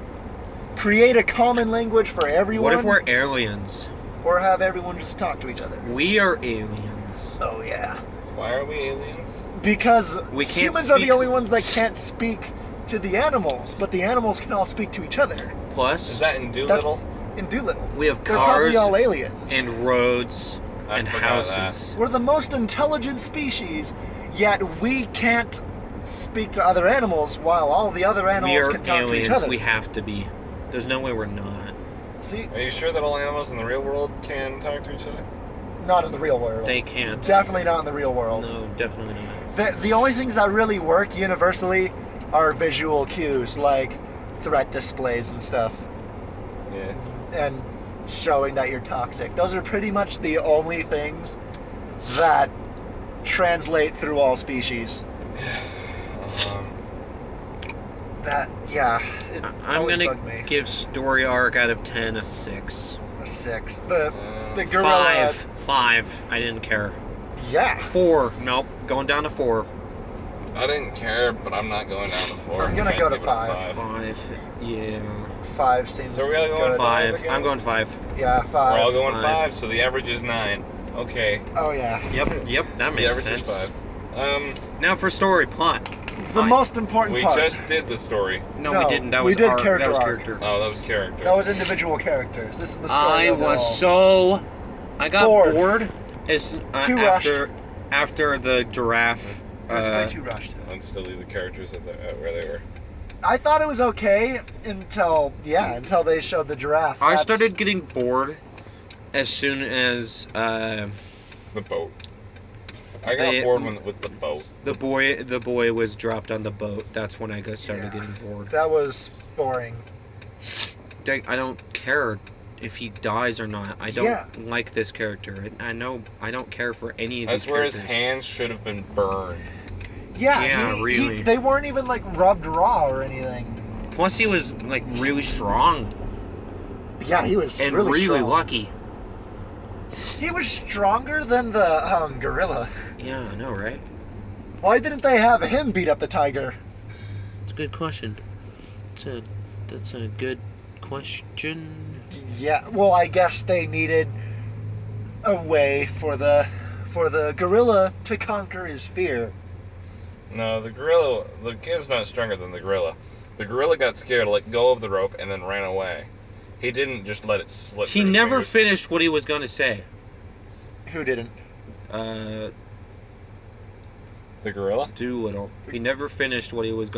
Speaker 2: create a common language for everyone,
Speaker 1: What if we're aliens?
Speaker 2: or have everyone just talk to each other.
Speaker 1: We are aliens.
Speaker 2: Oh yeah.
Speaker 3: Why are we aliens?
Speaker 2: Because
Speaker 1: We can't
Speaker 2: humans are the
Speaker 1: speak-
Speaker 2: only ones that can't speak to the animals, but the animals can all speak to each other.
Speaker 1: Plus,
Speaker 3: Is that in Dolittle?
Speaker 2: That's in Dolittle.
Speaker 1: we have
Speaker 2: They're
Speaker 1: cars
Speaker 2: probably all aliens.
Speaker 1: and roads
Speaker 3: I
Speaker 1: and
Speaker 3: forgot
Speaker 1: houses.
Speaker 2: We're the most intelligent species, yet we can't speak to other animals while all the other
Speaker 1: We
Speaker 2: animals
Speaker 1: are
Speaker 2: can talk to each
Speaker 1: aliens.
Speaker 2: other.
Speaker 1: We have to be. There's no way we're not.
Speaker 2: See,
Speaker 3: Are you sure that all animals in the real world can talk to each other?
Speaker 2: not in the real world.
Speaker 1: They can't.
Speaker 2: Definitely not in the real world.
Speaker 1: No, definitely not.
Speaker 2: The only things that really work universally are visual cues, like threat displays and stuff,
Speaker 3: Yeah.
Speaker 2: and showing that you're toxic. Those are pretty much the only things that translate through all species. That, yeah, it
Speaker 1: I'm
Speaker 2: always
Speaker 1: gonna
Speaker 2: bugged me.
Speaker 1: give story arc out of 10 a 6.
Speaker 2: A 6. The gorilla.
Speaker 1: 5. I didn't care.
Speaker 2: Yeah.
Speaker 1: 4. Nope. Going down to 4.
Speaker 3: I didn't care, but I'm not going down to 4.
Speaker 2: I'm gonna
Speaker 3: Can't
Speaker 2: go to
Speaker 3: give it a
Speaker 2: 5.
Speaker 1: 5. Yeah.
Speaker 2: 5 seems
Speaker 3: So we're all going
Speaker 2: good.
Speaker 3: 5?
Speaker 1: Five.
Speaker 3: again?
Speaker 1: I'm going 5.
Speaker 2: Yeah, 5.
Speaker 3: We're all going
Speaker 1: 5.
Speaker 3: 5, so the average is 9. Okay.
Speaker 2: Oh yeah.
Speaker 1: Yep. That
Speaker 3: The
Speaker 1: makes
Speaker 3: average
Speaker 1: sense.
Speaker 3: is 5.
Speaker 1: Now for story plot.
Speaker 2: The
Speaker 1: Fine.
Speaker 2: most important
Speaker 3: We
Speaker 2: part.
Speaker 3: just did the story.
Speaker 1: No,
Speaker 2: No,
Speaker 1: we didn't. That
Speaker 2: we
Speaker 1: was
Speaker 2: did
Speaker 1: arc.
Speaker 2: character
Speaker 1: That was
Speaker 2: arc.
Speaker 1: character.
Speaker 3: Oh, that was character.
Speaker 2: That was individual characters. This is the story
Speaker 1: I
Speaker 2: overall.
Speaker 1: was so. I got
Speaker 2: Bored.
Speaker 1: bored. As
Speaker 2: Too
Speaker 1: after the giraffe.
Speaker 2: It was way too rushed.
Speaker 3: And still leave the characters at where they were.
Speaker 2: I thought it was okay until they showed the giraffe.
Speaker 1: I
Speaker 2: That's-
Speaker 1: started getting bored as soon as
Speaker 3: The boat. I got
Speaker 1: They-
Speaker 3: bored with the boat.
Speaker 1: the boy was dropped on the boat. That's when I started
Speaker 2: Yeah.
Speaker 1: getting bored.
Speaker 2: That was boring.
Speaker 1: I don't care if he dies or not. I don't
Speaker 2: Yeah.
Speaker 1: like this character. I know I don't care for any of
Speaker 3: That's
Speaker 1: these
Speaker 3: where his
Speaker 1: characters.
Speaker 3: hands should have been burned.
Speaker 2: Yeah,
Speaker 1: Yeah, really.
Speaker 2: they weren't even like rubbed raw or anything.
Speaker 1: Plus, he was like really strong
Speaker 2: Yeah, he was
Speaker 1: and
Speaker 2: really,
Speaker 1: really
Speaker 2: strong.
Speaker 1: lucky.
Speaker 2: He was stronger than the gorilla.
Speaker 1: Yeah, I know, right?
Speaker 2: Why didn't they have him beat up the tiger?
Speaker 1: It's a good question. That's a good question.
Speaker 2: Yeah, well, I guess they needed a way for the gorilla to conquer his fear.
Speaker 3: No, the kid's not stronger than the gorilla. The gorilla got scared, let go of the rope, and then ran away. He didn't just let it slip.
Speaker 1: He
Speaker 3: through his
Speaker 1: never
Speaker 3: fingers.
Speaker 1: finished what he was going to say.
Speaker 2: Who didn't?
Speaker 3: The gorilla?
Speaker 1: Dolittle. He never finished what he was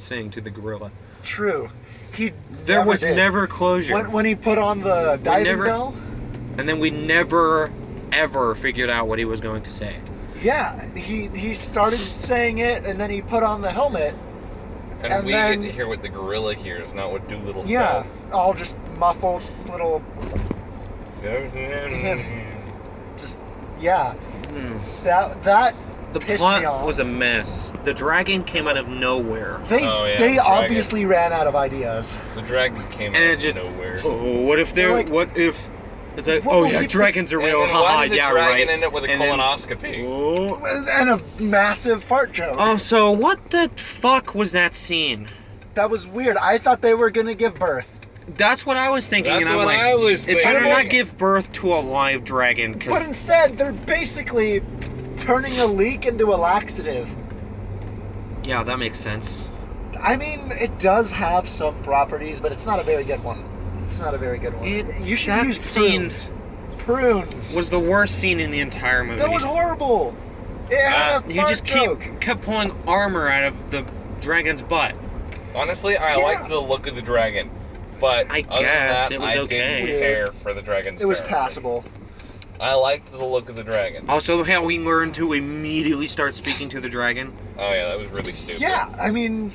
Speaker 1: saying to the gorilla.
Speaker 2: True.
Speaker 1: There was
Speaker 2: did.
Speaker 1: never closure.
Speaker 2: When he put on the diving bell?
Speaker 1: And then we never, ever figured out what he was going to say.
Speaker 2: Yeah, he started saying it, and then he put on the helmet.
Speaker 3: And we
Speaker 2: then,
Speaker 3: get to hear what the gorilla hears, not what Dolittle
Speaker 2: yeah,
Speaker 3: says.
Speaker 2: all just muffled little... Just, yeah. That
Speaker 1: The
Speaker 2: pissed me
Speaker 1: plot
Speaker 2: off.
Speaker 1: was a mess. The dragon came out of nowhere.
Speaker 2: They
Speaker 3: the
Speaker 2: they
Speaker 3: dragon.
Speaker 2: obviously ran out of ideas.
Speaker 3: The dragon came
Speaker 1: And
Speaker 3: out
Speaker 1: it
Speaker 3: of
Speaker 1: just-
Speaker 3: nowhere.
Speaker 1: Oh, what if they're...
Speaker 2: Like-
Speaker 1: what if... It's like,
Speaker 2: What
Speaker 1: oh
Speaker 2: will
Speaker 1: yeah,
Speaker 2: he-
Speaker 1: dragons are
Speaker 3: And
Speaker 1: real,
Speaker 3: then
Speaker 1: haha,
Speaker 3: why did the
Speaker 1: yeah,
Speaker 3: dragon
Speaker 1: right.
Speaker 3: end up with a
Speaker 1: And then-
Speaker 3: colonoscopy?
Speaker 1: Oh.
Speaker 2: And a massive fart joke.
Speaker 1: Oh, so what the fuck was that scene?
Speaker 2: That was weird. I thought they were gonna give birth.
Speaker 1: That's what I was thinking,
Speaker 3: That's
Speaker 1: and I'm
Speaker 3: what
Speaker 1: like,
Speaker 3: I was
Speaker 1: it better
Speaker 3: thinking.
Speaker 1: not give birth to a live dragon,
Speaker 2: But
Speaker 1: because...
Speaker 2: instead, they're basically turning a leak into a laxative.
Speaker 1: Yeah, that makes sense.
Speaker 2: I mean, it does have some properties, but it's not a very good one. It's not a very good one. You should
Speaker 1: that
Speaker 2: use
Speaker 1: scene
Speaker 2: prunes. Prunes.
Speaker 1: was the worst scene in the entire movie.
Speaker 2: That was horrible. It had a
Speaker 1: He
Speaker 2: fart
Speaker 1: just
Speaker 2: joke.
Speaker 1: kept pulling armor out of the dragon's butt.
Speaker 3: Honestly, I
Speaker 2: Yeah.
Speaker 3: liked the look of the dragon. But
Speaker 1: I
Speaker 3: other
Speaker 1: guess
Speaker 3: than
Speaker 1: it
Speaker 3: that,
Speaker 1: was
Speaker 3: I
Speaker 1: okay.
Speaker 3: didn't care for the dragon's
Speaker 2: It was
Speaker 3: character.
Speaker 2: passable.
Speaker 3: I liked the look of the dragon.
Speaker 1: Also, how we learned to immediately start speaking to the dragon.
Speaker 3: Oh yeah, that was really stupid.
Speaker 2: Yeah, I mean,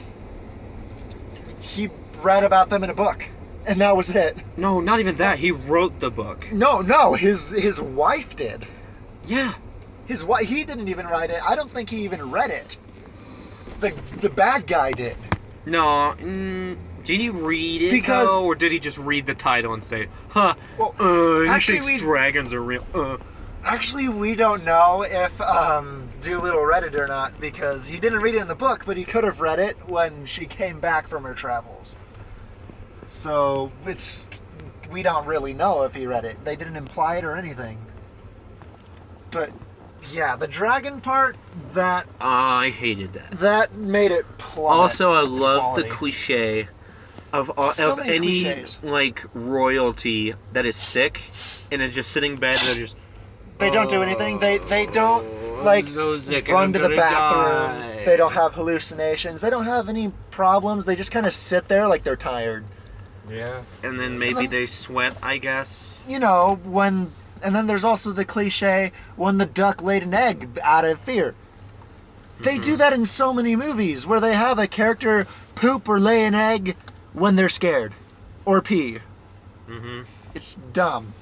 Speaker 2: he read about them in a book, and that was it.
Speaker 1: No, not even that. He wrote the book.
Speaker 2: No, his wife did.
Speaker 1: Yeah.
Speaker 2: His wife, he didn't even write it. I don't think he even read it. The bad guy did.
Speaker 1: No. Did he read it?
Speaker 2: Because-
Speaker 1: though, or did he just read the title and say, "Huh?
Speaker 2: Well,
Speaker 1: he
Speaker 2: actually,
Speaker 1: thinks dragons are real."
Speaker 2: Actually, we don't know if Dolittle read it or not, because he didn't read it in the book, but he could have read it when she came back from her travels. So we don't really know if he read it. They didn't imply it or anything. But yeah, the dragon part,
Speaker 1: I hated that.
Speaker 2: that made it plummet.
Speaker 1: Also, I love
Speaker 2: quality.
Speaker 1: the cliche of
Speaker 2: So many
Speaker 1: any
Speaker 2: cliches.
Speaker 1: like royalty that is sick and is just sitting in bed and they're just.
Speaker 2: They don't do anything. They don't like
Speaker 1: I'm so sick and
Speaker 2: run
Speaker 1: I'm
Speaker 2: to the
Speaker 1: gonna
Speaker 2: bathroom.
Speaker 1: die.
Speaker 2: They don't have hallucinations. They don't have any problems. They just kind of sit there like they're tired.
Speaker 3: Yeah.
Speaker 1: And then maybe they sweat, I guess.
Speaker 2: You know, and then there's also the cliche when the duck laid an egg out of fear. They do that in so many movies where they have a character poop or lay an egg when they're scared or pee.
Speaker 1: Mm-hmm.
Speaker 2: It's dumb.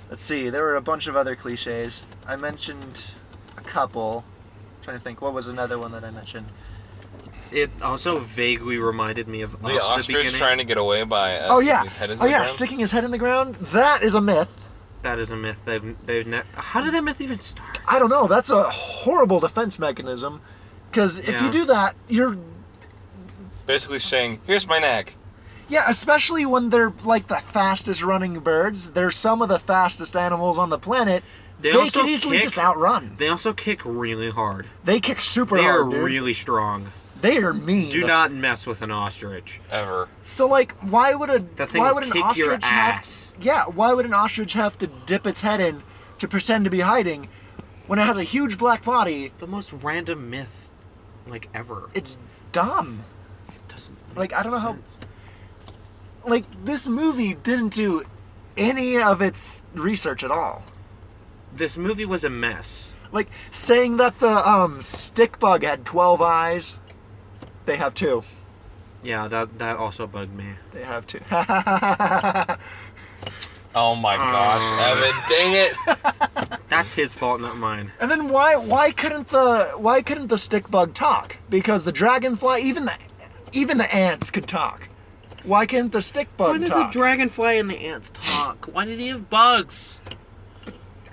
Speaker 2: Let's see, there were a bunch of other cliches. I mentioned a couple. I'm trying to think, what was another one that I mentioned?
Speaker 1: It also vaguely reminded me of
Speaker 3: The ostrich
Speaker 1: beginning.
Speaker 3: trying to get away by
Speaker 2: Oh yeah,
Speaker 3: his head in
Speaker 2: oh
Speaker 3: the
Speaker 2: yeah,
Speaker 3: ground.
Speaker 2: sticking his head in the ground. That is a myth.
Speaker 1: That is a myth. How did that myth even start?
Speaker 2: I don't know. That's a horrible defense mechanism. Because if you
Speaker 1: Yeah.
Speaker 2: do that, you're...
Speaker 3: Basically saying, here's my neck.
Speaker 2: Yeah, especially when they're like the fastest running birds. They're some of the fastest animals on the planet. They
Speaker 1: also
Speaker 2: can easily
Speaker 1: kick-
Speaker 2: just outrun.
Speaker 1: They also kick really hard.
Speaker 2: They kick super
Speaker 1: They are
Speaker 2: hard, dude.
Speaker 1: really strong.
Speaker 2: They are mean.
Speaker 1: Do not mess with an ostrich.
Speaker 3: Ever.
Speaker 2: So like, why would
Speaker 1: That thing
Speaker 2: why
Speaker 1: will
Speaker 2: would an
Speaker 1: kick
Speaker 2: ostrich
Speaker 1: your
Speaker 2: have?
Speaker 1: ass.
Speaker 2: Yeah, why would an ostrich have to dip its head in to pretend to be hiding when it has a huge black body?
Speaker 1: The most random myth, like, ever.
Speaker 2: It's dumb.
Speaker 1: Doesn't make
Speaker 2: Like, I don't know how-
Speaker 1: sense.
Speaker 2: Like, this movie didn't do any of its research at all.
Speaker 1: This movie was a mess.
Speaker 2: Like, saying that the stick bug had 12 eyes, they have 2.
Speaker 1: Yeah, that also bugged me.
Speaker 2: They have 2.
Speaker 3: Oh my gosh, Evan, dang it!
Speaker 1: That's his fault, not mine.
Speaker 2: And then why couldn't the stick bug talk? Because the dragonfly, even the ants could talk. Why can't the stick
Speaker 1: Why
Speaker 2: bug
Speaker 1: did
Speaker 2: talk?
Speaker 1: the dragonfly and the ants talk? Why did he have bugs?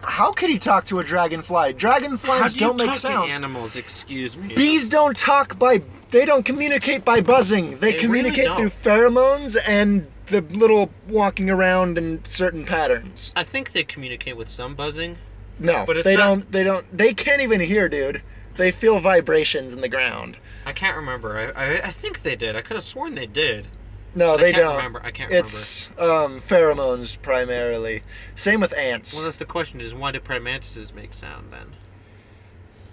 Speaker 2: How could he talk to a dragonfly? Dragonflies don't make
Speaker 1: talk
Speaker 2: sounds.
Speaker 1: to animals? Excuse me.
Speaker 2: Bees don't talk by. They don't communicate by buzzing. They communicate
Speaker 1: really
Speaker 2: through pheromones and the little walking around in certain patterns.
Speaker 1: I think they communicate with some buzzing.
Speaker 2: No,
Speaker 1: But it's
Speaker 2: they
Speaker 1: not-
Speaker 2: don't. They don't. They can't even hear, dude. They feel vibrations in the ground.
Speaker 1: I can't remember. I think they did. I could have sworn they did.
Speaker 2: No, they
Speaker 1: I can't
Speaker 2: don't.
Speaker 1: remember. I can't remember.
Speaker 2: It's pheromones primarily. Same with ants.
Speaker 1: Well, that's the question: is why do praying mantises make sound then?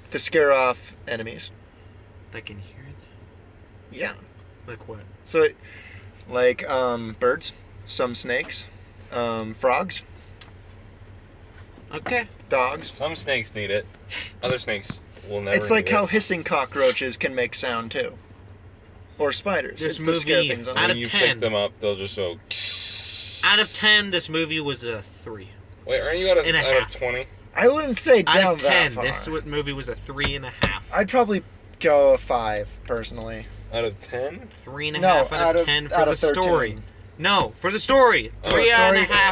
Speaker 2: To scare off enemies.
Speaker 1: They can hear them.
Speaker 2: Yeah.
Speaker 1: Like what?
Speaker 2: So, like birds, some snakes, frogs,
Speaker 1: Okay.
Speaker 2: dogs.
Speaker 3: Some snakes need it. Other snakes will never.
Speaker 2: It's like
Speaker 3: need
Speaker 2: how
Speaker 3: it.
Speaker 2: hissing cockroaches can make sound too. Or spiders.
Speaker 1: This
Speaker 2: It's to scare
Speaker 1: movie
Speaker 2: things on
Speaker 1: out
Speaker 3: When
Speaker 1: of
Speaker 3: you
Speaker 1: 10.
Speaker 3: pick them up, they'll just go.
Speaker 1: Out of 10, this movie was a 3.
Speaker 3: Wait, aren't you out of
Speaker 1: And a
Speaker 3: out of
Speaker 1: half.
Speaker 3: 20?
Speaker 2: I wouldn't say
Speaker 1: Out
Speaker 2: down
Speaker 1: of 10,
Speaker 2: that far.
Speaker 1: this movie was a 3.5.
Speaker 2: I'd probably go a 5 personally.
Speaker 3: Out of 10?
Speaker 1: 3.5
Speaker 2: No,
Speaker 1: out of 10 for
Speaker 2: out
Speaker 1: the
Speaker 2: of 13.
Speaker 1: story. No, for the story.
Speaker 3: Oh,
Speaker 1: 3.5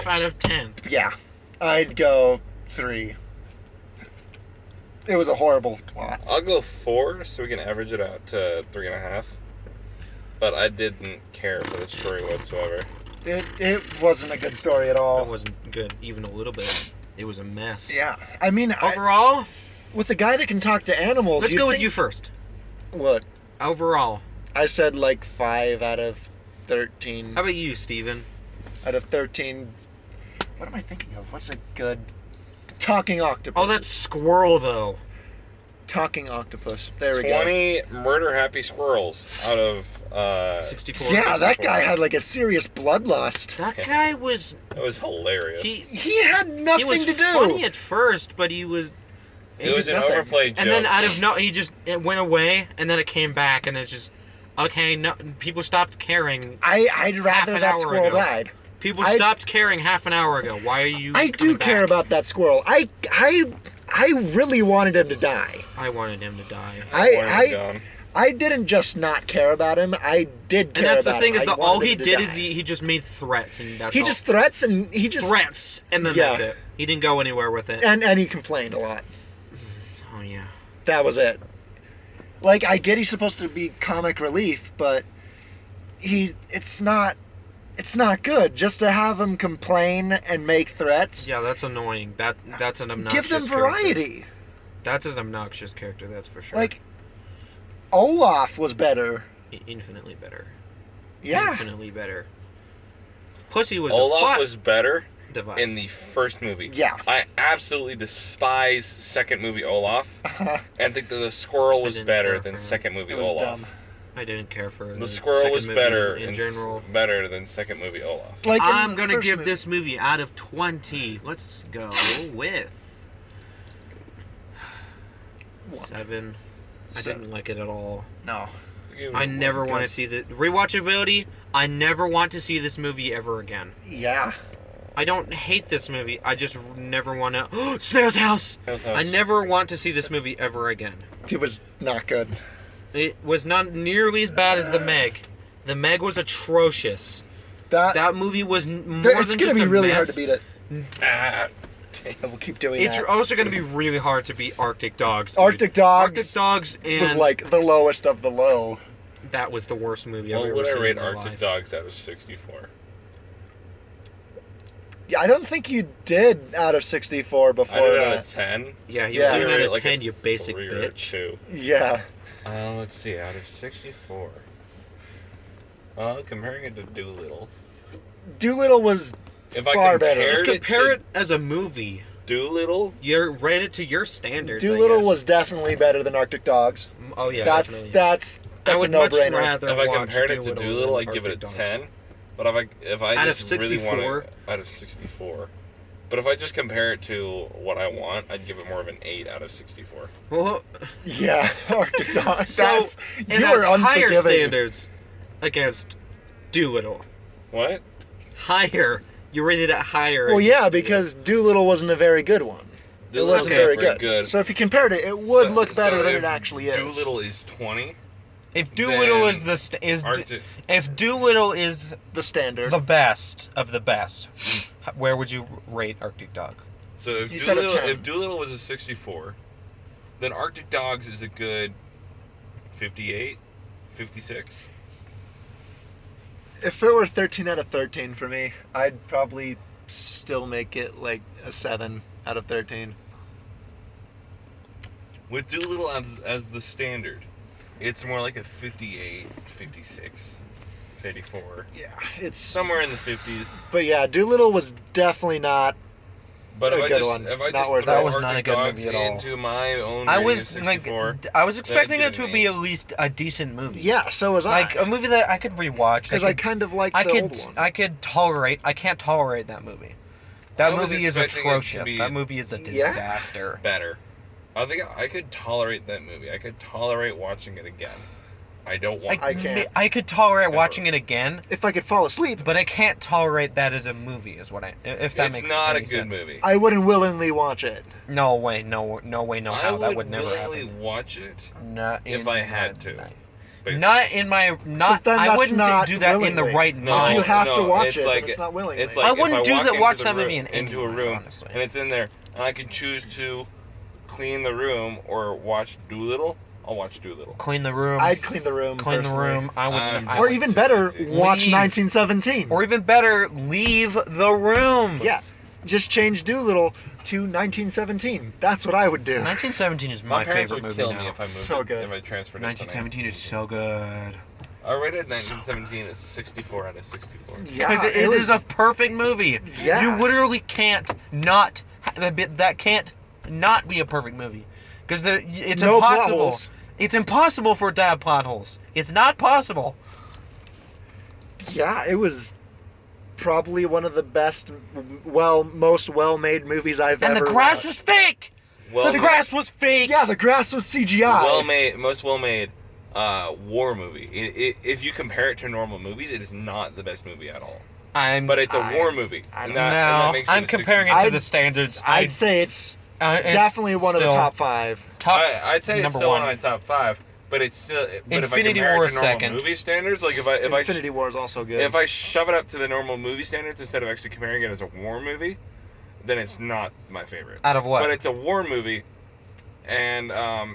Speaker 3: story.
Speaker 1: out of 10.
Speaker 2: Yeah, I'd go 3. It was a horrible plot.
Speaker 3: I'll go 4 so we can average it out to 3.5. But I didn't care for the story whatsoever.
Speaker 2: It wasn't a good story at all.
Speaker 1: It wasn't good, even a little bit. It was a mess.
Speaker 2: Yeah, I mean,
Speaker 1: Overall,
Speaker 2: with a guy that can talk to animals,
Speaker 1: let's
Speaker 2: you'd
Speaker 1: go with
Speaker 2: think-
Speaker 1: you first.
Speaker 2: What?
Speaker 1: Overall.
Speaker 2: I said like 5 out of 13.
Speaker 1: How about you, Steven?
Speaker 2: Out of 13. What am I thinking of? What's a good talking octopus?
Speaker 1: Oh, that's Squirrel, though.
Speaker 2: talking octopus. There we go.
Speaker 3: 20 murder happy squirrels out of
Speaker 1: 64.
Speaker 2: Yeah, that
Speaker 3: 64.
Speaker 2: guy had like a serious bloodlust.
Speaker 1: That guy was...
Speaker 3: That was hilarious.
Speaker 2: He had
Speaker 1: He
Speaker 2: nothing
Speaker 1: was
Speaker 2: to do.
Speaker 1: funny at first, but he was...
Speaker 3: it was an
Speaker 2: nothing.
Speaker 3: overplayed joke.
Speaker 1: And then out of no... He just... It went away, and then it came back, and it's just... Okay, no, people stopped caring.
Speaker 2: I'd rather
Speaker 1: an
Speaker 2: that
Speaker 1: hour
Speaker 2: squirrel
Speaker 1: ago.
Speaker 2: died.
Speaker 1: People
Speaker 2: I-
Speaker 1: stopped caring half an hour ago. Why are you
Speaker 2: I do
Speaker 1: coming
Speaker 2: care
Speaker 1: back?
Speaker 2: about that squirrel. I really wanted him to die.
Speaker 1: I wanted him to die.
Speaker 2: I didn't just not care about him. I did care
Speaker 1: And that's
Speaker 2: about
Speaker 1: the thing
Speaker 2: him.
Speaker 1: is
Speaker 2: I
Speaker 1: that all
Speaker 2: wanted
Speaker 1: he
Speaker 2: him to
Speaker 1: did
Speaker 2: die.
Speaker 1: is he just made threats, and that's
Speaker 2: He
Speaker 1: all.
Speaker 2: just threats and he just
Speaker 1: threats, and then
Speaker 2: Yeah.
Speaker 1: that's it. He didn't go anywhere with it.
Speaker 2: and he complained a lot.
Speaker 1: Oh yeah.
Speaker 2: That was it. Like, I get he's supposed to be comic relief, but it's not good just to have him complain and make threats.
Speaker 1: Yeah, that's annoying. That's an obnoxious.
Speaker 2: Give them
Speaker 1: character.
Speaker 2: variety.
Speaker 1: That's an obnoxious character. That's for sure.
Speaker 2: Like, Olaf was better.
Speaker 1: Infinitely better.
Speaker 2: Yeah.
Speaker 1: Infinitely better. Pussy was a
Speaker 3: Olaf
Speaker 1: plot
Speaker 3: was better
Speaker 1: device.
Speaker 3: in the first movie.
Speaker 2: Yeah.
Speaker 3: I absolutely despise second movie Olaf
Speaker 2: Uh-huh.
Speaker 3: and think that the squirrel was
Speaker 1: didn't
Speaker 3: better
Speaker 1: care
Speaker 3: than
Speaker 1: for him.
Speaker 3: second movie
Speaker 2: It was
Speaker 3: Olaf.
Speaker 2: dumb.
Speaker 1: I didn't care for
Speaker 3: The squirrel
Speaker 1: second
Speaker 3: was
Speaker 1: movie
Speaker 3: better
Speaker 1: in general.
Speaker 3: better than second movie Olaf.
Speaker 2: Like, in
Speaker 1: I'm
Speaker 2: the
Speaker 1: gonna
Speaker 2: first
Speaker 1: give
Speaker 2: movie.
Speaker 1: this movie out of 20. Let's go with 7. I
Speaker 2: Seven.
Speaker 1: didn't like it at all.
Speaker 2: No.
Speaker 1: I never want to
Speaker 2: good.
Speaker 1: see the rewatchability. I never want to see this movie ever again.
Speaker 2: Yeah.
Speaker 1: I don't hate this movie. I just never want to. Snail's House.
Speaker 3: Snail's House.
Speaker 1: I never want to see this movie ever again.
Speaker 2: It was not good.
Speaker 1: It was not nearly as bad as The Meg. The Meg was atrocious.
Speaker 2: That
Speaker 1: That movie was more
Speaker 2: it's
Speaker 1: than
Speaker 2: gonna
Speaker 1: just
Speaker 2: be
Speaker 1: a
Speaker 2: really
Speaker 1: mess.
Speaker 2: hard to beat it.
Speaker 3: Ah,
Speaker 2: We'll keep doing
Speaker 1: It's
Speaker 2: that.
Speaker 1: also going to be really hard to beat Arctic Dogs. dude.
Speaker 2: Arctic Dogs
Speaker 1: Arctic Dogs and
Speaker 2: was like the lowest of the low.
Speaker 1: that was the worst movie I've
Speaker 3: what
Speaker 1: ever
Speaker 3: would I
Speaker 1: seen
Speaker 3: rate
Speaker 1: in my
Speaker 3: Arctic
Speaker 1: life.
Speaker 3: Dogs out of 64?
Speaker 2: Yeah, I don't think you did out of 64 before
Speaker 3: I did it out
Speaker 2: that.
Speaker 3: of 10.
Speaker 1: Yeah, you
Speaker 2: Yeah.
Speaker 1: were doing
Speaker 3: I
Speaker 1: out
Speaker 3: rate
Speaker 1: of
Speaker 3: like
Speaker 1: 10,
Speaker 3: a
Speaker 1: you basic
Speaker 3: 3 or a
Speaker 1: bitch.
Speaker 3: 2.
Speaker 2: Yeah.
Speaker 3: Let's see, out of 64. Comparing it to Dolittle.
Speaker 2: Dolittle was
Speaker 3: If
Speaker 2: far
Speaker 3: I
Speaker 2: better.
Speaker 1: Just
Speaker 3: compared
Speaker 1: compare
Speaker 3: to
Speaker 1: it as a movie.
Speaker 3: Dolittle,
Speaker 1: You rate it to your standards. I
Speaker 2: Dolittle
Speaker 1: guess.
Speaker 2: was definitely better than Arctic Dogs.
Speaker 1: Oh yeah,
Speaker 2: that's
Speaker 1: definitely.
Speaker 2: that's
Speaker 1: I
Speaker 2: that's a
Speaker 1: would much
Speaker 2: no-brainer.
Speaker 1: rather
Speaker 3: if I
Speaker 1: watch
Speaker 3: compared it to Dolittle,
Speaker 1: than
Speaker 3: I'd give it a
Speaker 1: Arctic Dogs.
Speaker 3: 10. But if I
Speaker 1: Out of
Speaker 3: just really want
Speaker 1: 64?
Speaker 3: to, out of 64. But if I just compare it to what I want, I'd give it more of an 8 out of 64.
Speaker 1: Well,
Speaker 2: Yeah, Arctic Dogs.
Speaker 1: so
Speaker 2: That's
Speaker 1: it
Speaker 2: you
Speaker 1: has
Speaker 2: are
Speaker 1: higher
Speaker 2: unforgiving.
Speaker 1: standards against Dolittle.
Speaker 3: What?
Speaker 1: Higher. You rated it higher.
Speaker 2: Well, yeah,
Speaker 1: against
Speaker 2: because Dolittle wasn't a very good one. It
Speaker 3: Dolittle
Speaker 2: wasn't
Speaker 1: okay.
Speaker 2: very
Speaker 3: very
Speaker 2: good.
Speaker 3: good.
Speaker 2: So if you compared it, it would
Speaker 3: So-
Speaker 2: look better
Speaker 3: so
Speaker 2: than
Speaker 3: if
Speaker 2: it actually is.
Speaker 3: Dolittle is 20.
Speaker 1: If Dolittle
Speaker 3: Then
Speaker 1: is the
Speaker 3: Arctic,
Speaker 1: if Dolittle is
Speaker 2: The standard.
Speaker 1: the best of the best, where would you rate Arctic Dog?
Speaker 3: So if
Speaker 2: You said a 10.
Speaker 3: Dolittle was a 64, then Arctic Dogs is a good 58, 56.
Speaker 2: If it were 13 out of 13 for me, I'd probably still make it like a 7 out of 13.
Speaker 3: With Dolittle as the standard, it's more like a 58, 56, 54.
Speaker 2: Yeah, it's
Speaker 3: Somewhere in the 50s.
Speaker 2: But yeah, Dolittle was definitely not.
Speaker 3: But
Speaker 2: A
Speaker 3: if I
Speaker 2: good
Speaker 3: just
Speaker 2: one.
Speaker 3: if I
Speaker 2: Not
Speaker 3: just
Speaker 2: worth
Speaker 3: throw
Speaker 2: it.
Speaker 4: That was not
Speaker 3: Arctic
Speaker 4: a good
Speaker 3: Dogs
Speaker 4: movie at all.
Speaker 3: into my own
Speaker 4: I
Speaker 3: rating
Speaker 4: was
Speaker 3: of 64,
Speaker 4: I was expecting it
Speaker 3: didn't
Speaker 4: to be
Speaker 3: mean-
Speaker 4: at least a decent movie.
Speaker 2: Yeah, so was
Speaker 4: Like
Speaker 2: I.
Speaker 4: a movie that I could rewatch.
Speaker 2: Because I kind of like the old one.
Speaker 4: I could tolerate. I can't tolerate that movie. That
Speaker 3: I was
Speaker 4: movie is
Speaker 3: expecting it to
Speaker 4: atrocious.
Speaker 3: be-
Speaker 4: That movie is a
Speaker 2: Yeah.
Speaker 4: disaster.
Speaker 3: better. I think I could tolerate that movie. I could tolerate watching it again. I don't want
Speaker 2: I
Speaker 3: to.
Speaker 2: can't.
Speaker 4: I could tolerate
Speaker 3: Ever.
Speaker 4: watching it again,
Speaker 2: If I could fall asleep,
Speaker 4: but I can't tolerate that as a movie. Is what if that
Speaker 3: It's
Speaker 4: makes
Speaker 3: not
Speaker 4: any
Speaker 3: a good
Speaker 4: sense.
Speaker 3: movie.
Speaker 2: I wouldn't willingly watch it.
Speaker 4: No way, no way, no
Speaker 3: I
Speaker 4: how. That
Speaker 3: would
Speaker 4: would never
Speaker 3: willingly
Speaker 4: happen.
Speaker 3: watch it
Speaker 4: Not
Speaker 3: if
Speaker 4: in
Speaker 3: I
Speaker 4: my
Speaker 3: had to.
Speaker 4: life.
Speaker 3: basically.
Speaker 4: Not in my not.
Speaker 2: But then
Speaker 4: I
Speaker 2: that's
Speaker 4: wouldn't
Speaker 2: not
Speaker 4: do that in the
Speaker 2: willingly.
Speaker 4: right
Speaker 3: No,
Speaker 4: mind.
Speaker 2: If you have to
Speaker 3: no,
Speaker 2: watch
Speaker 3: it's
Speaker 2: it,
Speaker 3: like-
Speaker 2: then it's not willingly.
Speaker 3: It's like
Speaker 4: I
Speaker 3: if
Speaker 4: wouldn't do
Speaker 3: walk
Speaker 4: that.
Speaker 3: into
Speaker 4: Watch
Speaker 3: the
Speaker 4: that movie
Speaker 3: room-
Speaker 4: in
Speaker 3: into a
Speaker 4: any way,
Speaker 3: room
Speaker 4: honestly.
Speaker 3: and it's in there, and I can choose to clean the room or watch Dolittle. I'll watch Dolittle.
Speaker 4: Clean the room.
Speaker 2: I'd clean the room.
Speaker 4: clean the
Speaker 2: personally.
Speaker 4: room. I would. I
Speaker 2: Or
Speaker 4: would-
Speaker 2: even better,
Speaker 3: Leave.
Speaker 2: watch 1917.
Speaker 4: Or even better, leave the room.
Speaker 2: Yeah, just change Dolittle to 1917. That's what I would do.
Speaker 4: 1917 is my
Speaker 3: parents
Speaker 4: favorite
Speaker 3: would
Speaker 4: movie
Speaker 3: kill
Speaker 4: now.
Speaker 3: me if I moved
Speaker 2: So
Speaker 3: it,
Speaker 2: good.
Speaker 3: if I transferred it to
Speaker 4: 1917 is so good.
Speaker 3: I rated 1917 as 64 out of 64.
Speaker 2: Yeah,
Speaker 4: Because it is
Speaker 2: was-
Speaker 4: a perfect movie.
Speaker 2: Yeah.
Speaker 4: You literally can't not that can't not be a perfect movie. Because it's
Speaker 2: No plot
Speaker 4: impossible.
Speaker 2: holes.
Speaker 4: It's impossible for it to have plot holes. It's not possible.
Speaker 2: Yeah, it was probably one of the best, most well-made movies I've
Speaker 4: And
Speaker 2: ever
Speaker 4: the grass
Speaker 2: watched.
Speaker 4: was fake.
Speaker 3: Well,
Speaker 4: The grass was fake.
Speaker 2: Yeah, the grass was CGI.
Speaker 3: most well-made war movie. If you compare it to normal movies, it is not the best movie at all.
Speaker 4: But
Speaker 3: it's a war movie.
Speaker 2: I
Speaker 3: and
Speaker 2: don't
Speaker 3: that, and that
Speaker 4: no,
Speaker 3: makes
Speaker 4: I'm
Speaker 3: it a
Speaker 4: comparing it
Speaker 3: 60.
Speaker 4: to the standards.
Speaker 2: I'd say it's
Speaker 4: it's
Speaker 2: definitely one of the
Speaker 4: still
Speaker 2: top 5.
Speaker 4: top.
Speaker 3: I'd say it's
Speaker 4: number
Speaker 3: still
Speaker 4: one.
Speaker 3: one of my top 5, but it's still. But if I
Speaker 4: Infinity
Speaker 3: compare
Speaker 4: War
Speaker 3: it to normal
Speaker 4: second.
Speaker 3: movie standards, like if
Speaker 2: Infinity War is also good.
Speaker 3: if I shove it up to the normal movie standards instead of actually comparing it as a war movie, then it's not my favorite.
Speaker 4: Out of what?
Speaker 3: But it's a war movie, and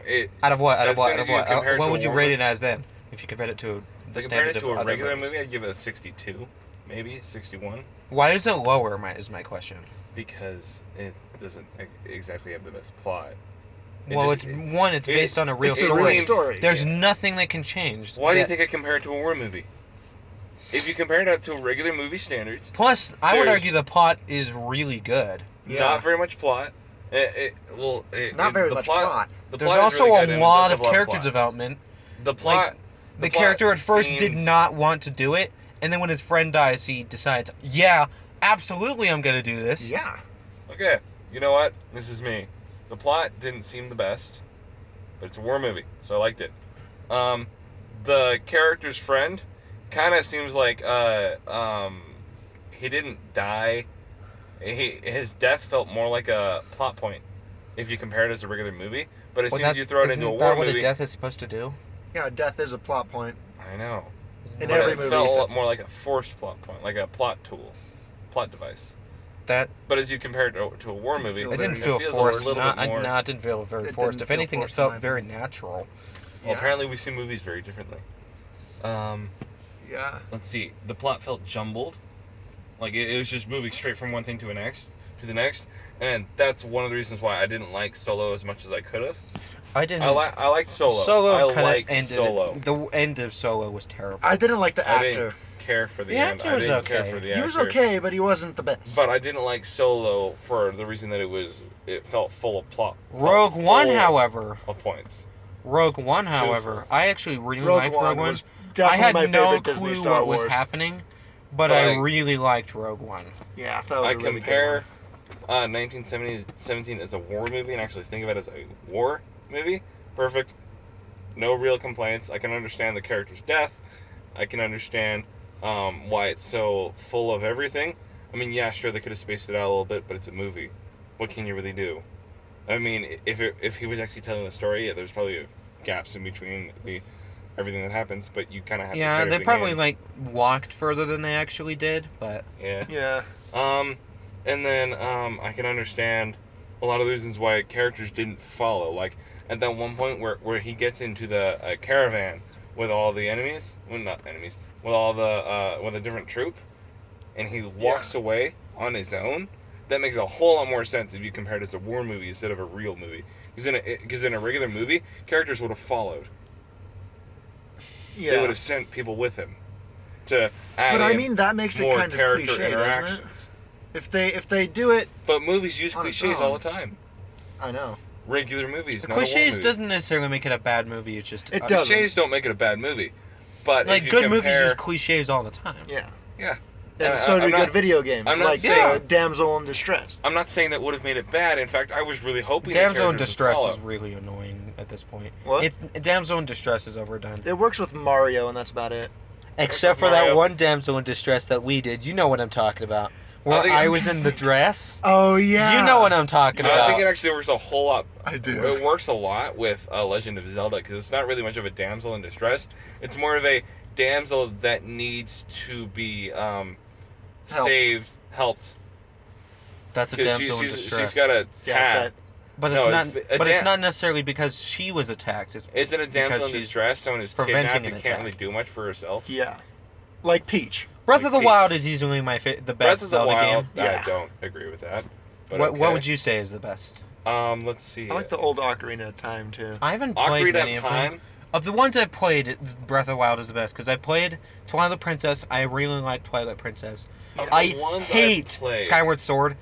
Speaker 3: it.
Speaker 4: Out of what? Out
Speaker 3: as
Speaker 4: of what?
Speaker 3: soon
Speaker 4: Out
Speaker 3: as
Speaker 4: of
Speaker 3: you
Speaker 4: what?
Speaker 3: compare it
Speaker 4: What
Speaker 3: to
Speaker 4: would
Speaker 3: a
Speaker 4: you
Speaker 3: war
Speaker 4: rate
Speaker 3: movie-
Speaker 4: it as then? If you compared it to the
Speaker 3: To compare
Speaker 4: standard
Speaker 3: it to
Speaker 4: of
Speaker 3: a
Speaker 4: other
Speaker 3: regular
Speaker 4: movies?
Speaker 3: movie, I'd give it a 62, maybe 61,
Speaker 4: Why is it lower? Is my question.
Speaker 3: because it doesn't exactly have the best plot.
Speaker 4: Well,
Speaker 3: just-
Speaker 4: it's based on a real
Speaker 3: it
Speaker 2: it's a
Speaker 4: story.
Speaker 2: real story.
Speaker 4: There's
Speaker 2: yeah.
Speaker 4: nothing that can change.
Speaker 3: Why do you
Speaker 4: that-
Speaker 3: think I compare it to a war movie? If you compare it up to regular movie standards,
Speaker 4: Plus, I would
Speaker 3: there's-
Speaker 4: argue the plot is really good.
Speaker 2: Yeah.
Speaker 3: not very much plot.
Speaker 2: Not very much plot.
Speaker 3: The
Speaker 4: There's
Speaker 3: plot is
Speaker 4: also
Speaker 3: really
Speaker 4: a
Speaker 3: good, and it
Speaker 4: lot
Speaker 3: does
Speaker 4: of
Speaker 3: have
Speaker 4: character
Speaker 3: plot.
Speaker 4: development.
Speaker 3: The plot.
Speaker 4: The
Speaker 3: plot
Speaker 4: character at first did
Speaker 3: seems-
Speaker 4: not want to do it, and then when his friend dies, he decides, yeah, absolutely, I'm gonna do this.
Speaker 2: Yeah.
Speaker 3: Okay, you know what? This is me. The plot didn't seem the best, but it's a war movie, so I liked it. The character's friend kind of seems like he didn't die. His death felt more like a plot point if you compare it as a regular movie. But as soon as you throw it into a
Speaker 4: isn't
Speaker 3: war
Speaker 4: that what
Speaker 3: movie,
Speaker 4: a death is supposed to do?
Speaker 2: Yeah, death is a plot point.
Speaker 3: I know.
Speaker 2: In
Speaker 3: But
Speaker 2: every
Speaker 3: it
Speaker 2: movie,
Speaker 3: felt a lot
Speaker 2: that's-
Speaker 3: more like a forced plot point, like a plot tool, plot device.
Speaker 4: That
Speaker 3: But as you compare it to a war movie,
Speaker 2: feel
Speaker 4: it didn't
Speaker 2: very-
Speaker 4: feel
Speaker 3: feels
Speaker 4: forced.
Speaker 3: a little bit more.
Speaker 4: No, it didn't feel very
Speaker 2: It
Speaker 4: forced.
Speaker 2: didn't
Speaker 4: If
Speaker 2: feel
Speaker 4: anything, it
Speaker 2: forced in
Speaker 4: felt
Speaker 2: my
Speaker 4: very
Speaker 2: opinion.
Speaker 4: natural.
Speaker 3: Well,
Speaker 2: Yeah.
Speaker 3: apparently we see movies very differently.
Speaker 2: Yeah.
Speaker 3: Let's see. The plot felt jumbled. Like it was just moving straight from one thing to the next, and that's one of the reasons why I didn't like Solo as much as I could have.
Speaker 4: I didn't.
Speaker 3: I liked Solo.
Speaker 4: Solo
Speaker 3: I
Speaker 4: kind of
Speaker 3: liked
Speaker 4: ended.
Speaker 3: Solo.
Speaker 4: The end of Solo was terrible.
Speaker 2: I didn't like the
Speaker 3: I
Speaker 2: actor.
Speaker 3: didn't care for the
Speaker 4: The
Speaker 3: end.
Speaker 4: actor
Speaker 3: I
Speaker 4: was
Speaker 3: didn't care
Speaker 4: okay.
Speaker 3: for the
Speaker 2: He
Speaker 3: actor.
Speaker 2: was okay, but he wasn't the best.
Speaker 3: But I didn't like Solo for the reason that it felt full of plot.
Speaker 4: Rogue
Speaker 3: felt
Speaker 4: One,
Speaker 3: full
Speaker 4: however,
Speaker 3: of points. I
Speaker 4: actually really
Speaker 2: Rogue
Speaker 4: liked
Speaker 2: One
Speaker 4: Rogue One.
Speaker 2: was
Speaker 4: I
Speaker 2: definitely
Speaker 4: had
Speaker 2: my
Speaker 4: no
Speaker 2: favorite
Speaker 4: clue
Speaker 2: Disney Star
Speaker 4: what
Speaker 2: Wars.
Speaker 4: was happening, but
Speaker 3: But
Speaker 4: I
Speaker 3: I-
Speaker 4: really liked Rogue One.
Speaker 2: Yeah, that was
Speaker 3: I
Speaker 2: a really
Speaker 3: compare
Speaker 2: good one.
Speaker 3: 1917 as a war movie and actually think of it as a war movie. Perfect. No real complaints. I can understand the character's death. I can understand why it's so full of everything. I mean, yeah, sure, they could have spaced it out a little bit, but it's a movie. What can you really do? I mean, if he was actually telling the story, yeah, there's probably gaps in between everything that happens, but you kind of have to
Speaker 4: Yeah,
Speaker 3: fit
Speaker 4: they
Speaker 3: everything
Speaker 4: probably
Speaker 3: in.
Speaker 4: like walked further than they actually did, but
Speaker 3: Yeah.
Speaker 2: Yeah.
Speaker 3: And then I can understand a lot of reasons why characters didn't follow. Like at that one point where he gets into the caravan with all the enemies, well not enemies, with all the with a different troop, and he walks away on his own. That makes a whole lot more sense if you compare it as a war movie instead of a real movie. Because in a regular movie, characters would have followed.
Speaker 2: Yeah.
Speaker 3: They would have sent people with him to add
Speaker 2: But I
Speaker 3: in
Speaker 2: mean, that makes it
Speaker 3: more
Speaker 2: kind of
Speaker 3: character
Speaker 2: cliche, doesn't it?
Speaker 3: interactions.
Speaker 2: If they do it,
Speaker 3: But movies use
Speaker 2: On its
Speaker 3: cliches
Speaker 2: own.
Speaker 3: all the time.
Speaker 2: I know.
Speaker 3: Regular movies,
Speaker 4: The
Speaker 3: not a war
Speaker 4: cliches
Speaker 3: movie.
Speaker 4: doesn't necessarily make it a bad movie. It's just
Speaker 2: It does.
Speaker 3: Cliches don't make it a bad movie. But
Speaker 4: like
Speaker 3: if you
Speaker 4: good
Speaker 3: compare,
Speaker 4: movies use cliches all the time.
Speaker 2: Yeah.
Speaker 3: Yeah.
Speaker 2: And so do
Speaker 3: I'm
Speaker 2: good
Speaker 3: not-
Speaker 2: video games,
Speaker 3: I'm not
Speaker 2: like
Speaker 3: saying-
Speaker 2: Damsel in Distress.
Speaker 3: I'm not saying that would have made it bad. In fact, I was really hoping that
Speaker 4: Damsel in
Speaker 3: characters would
Speaker 4: Distress
Speaker 3: follow.
Speaker 4: is really annoying at this point.
Speaker 2: What?
Speaker 4: It's Damsel in Distress is overdone.
Speaker 2: It works with Mario, and that's about it.
Speaker 4: Except for
Speaker 3: Mario.
Speaker 4: that one Damsel in Distress that we did. You know what I'm talking about. Where
Speaker 3: think-
Speaker 4: I was in the dress.
Speaker 2: Oh yeah.
Speaker 4: You know what I'm talking
Speaker 3: I
Speaker 4: about.
Speaker 3: think it actually works a whole lot.
Speaker 2: I do.
Speaker 3: It works a lot with Legend of Zelda because it's not really much of a damsel in distress. It's more of a damsel that needs to be saved, helped.
Speaker 4: That's a
Speaker 3: Because
Speaker 4: damsel in distress.
Speaker 3: she's got a
Speaker 2: Yeah,
Speaker 3: tat.
Speaker 2: that-
Speaker 4: but
Speaker 3: no,
Speaker 4: it's not.
Speaker 3: if- a
Speaker 4: But it's
Speaker 3: dam-
Speaker 4: not necessarily because she was attacked. It's
Speaker 3: Isn't a damsel
Speaker 4: because
Speaker 3: in
Speaker 4: she's
Speaker 3: distress someone who's
Speaker 4: preventing
Speaker 3: kidnapped
Speaker 4: an
Speaker 3: and can't
Speaker 4: attack.
Speaker 3: really do much for herself?
Speaker 2: yeah. Like Peach.
Speaker 4: Breath
Speaker 3: like
Speaker 4: of the
Speaker 3: Peach.
Speaker 4: Wild is easily the
Speaker 3: Breath
Speaker 4: best
Speaker 3: of the
Speaker 4: Zelda
Speaker 3: Wild,
Speaker 4: game.
Speaker 2: Yeah.
Speaker 3: I don't agree with that. But
Speaker 4: What
Speaker 3: okay.
Speaker 4: would you say is the best?
Speaker 3: Let's see.
Speaker 2: I like the old Ocarina of Time too.
Speaker 4: I haven't played
Speaker 3: Ocarina
Speaker 4: many
Speaker 3: of
Speaker 4: of them.
Speaker 3: Time.
Speaker 4: Of the ones I've played, Breath of the Wild is the best because I played Twilight Princess. I really like Twilight Princess.
Speaker 3: Of the
Speaker 4: I
Speaker 3: ones I've
Speaker 4: hate
Speaker 3: played.
Speaker 4: Skyward Sword.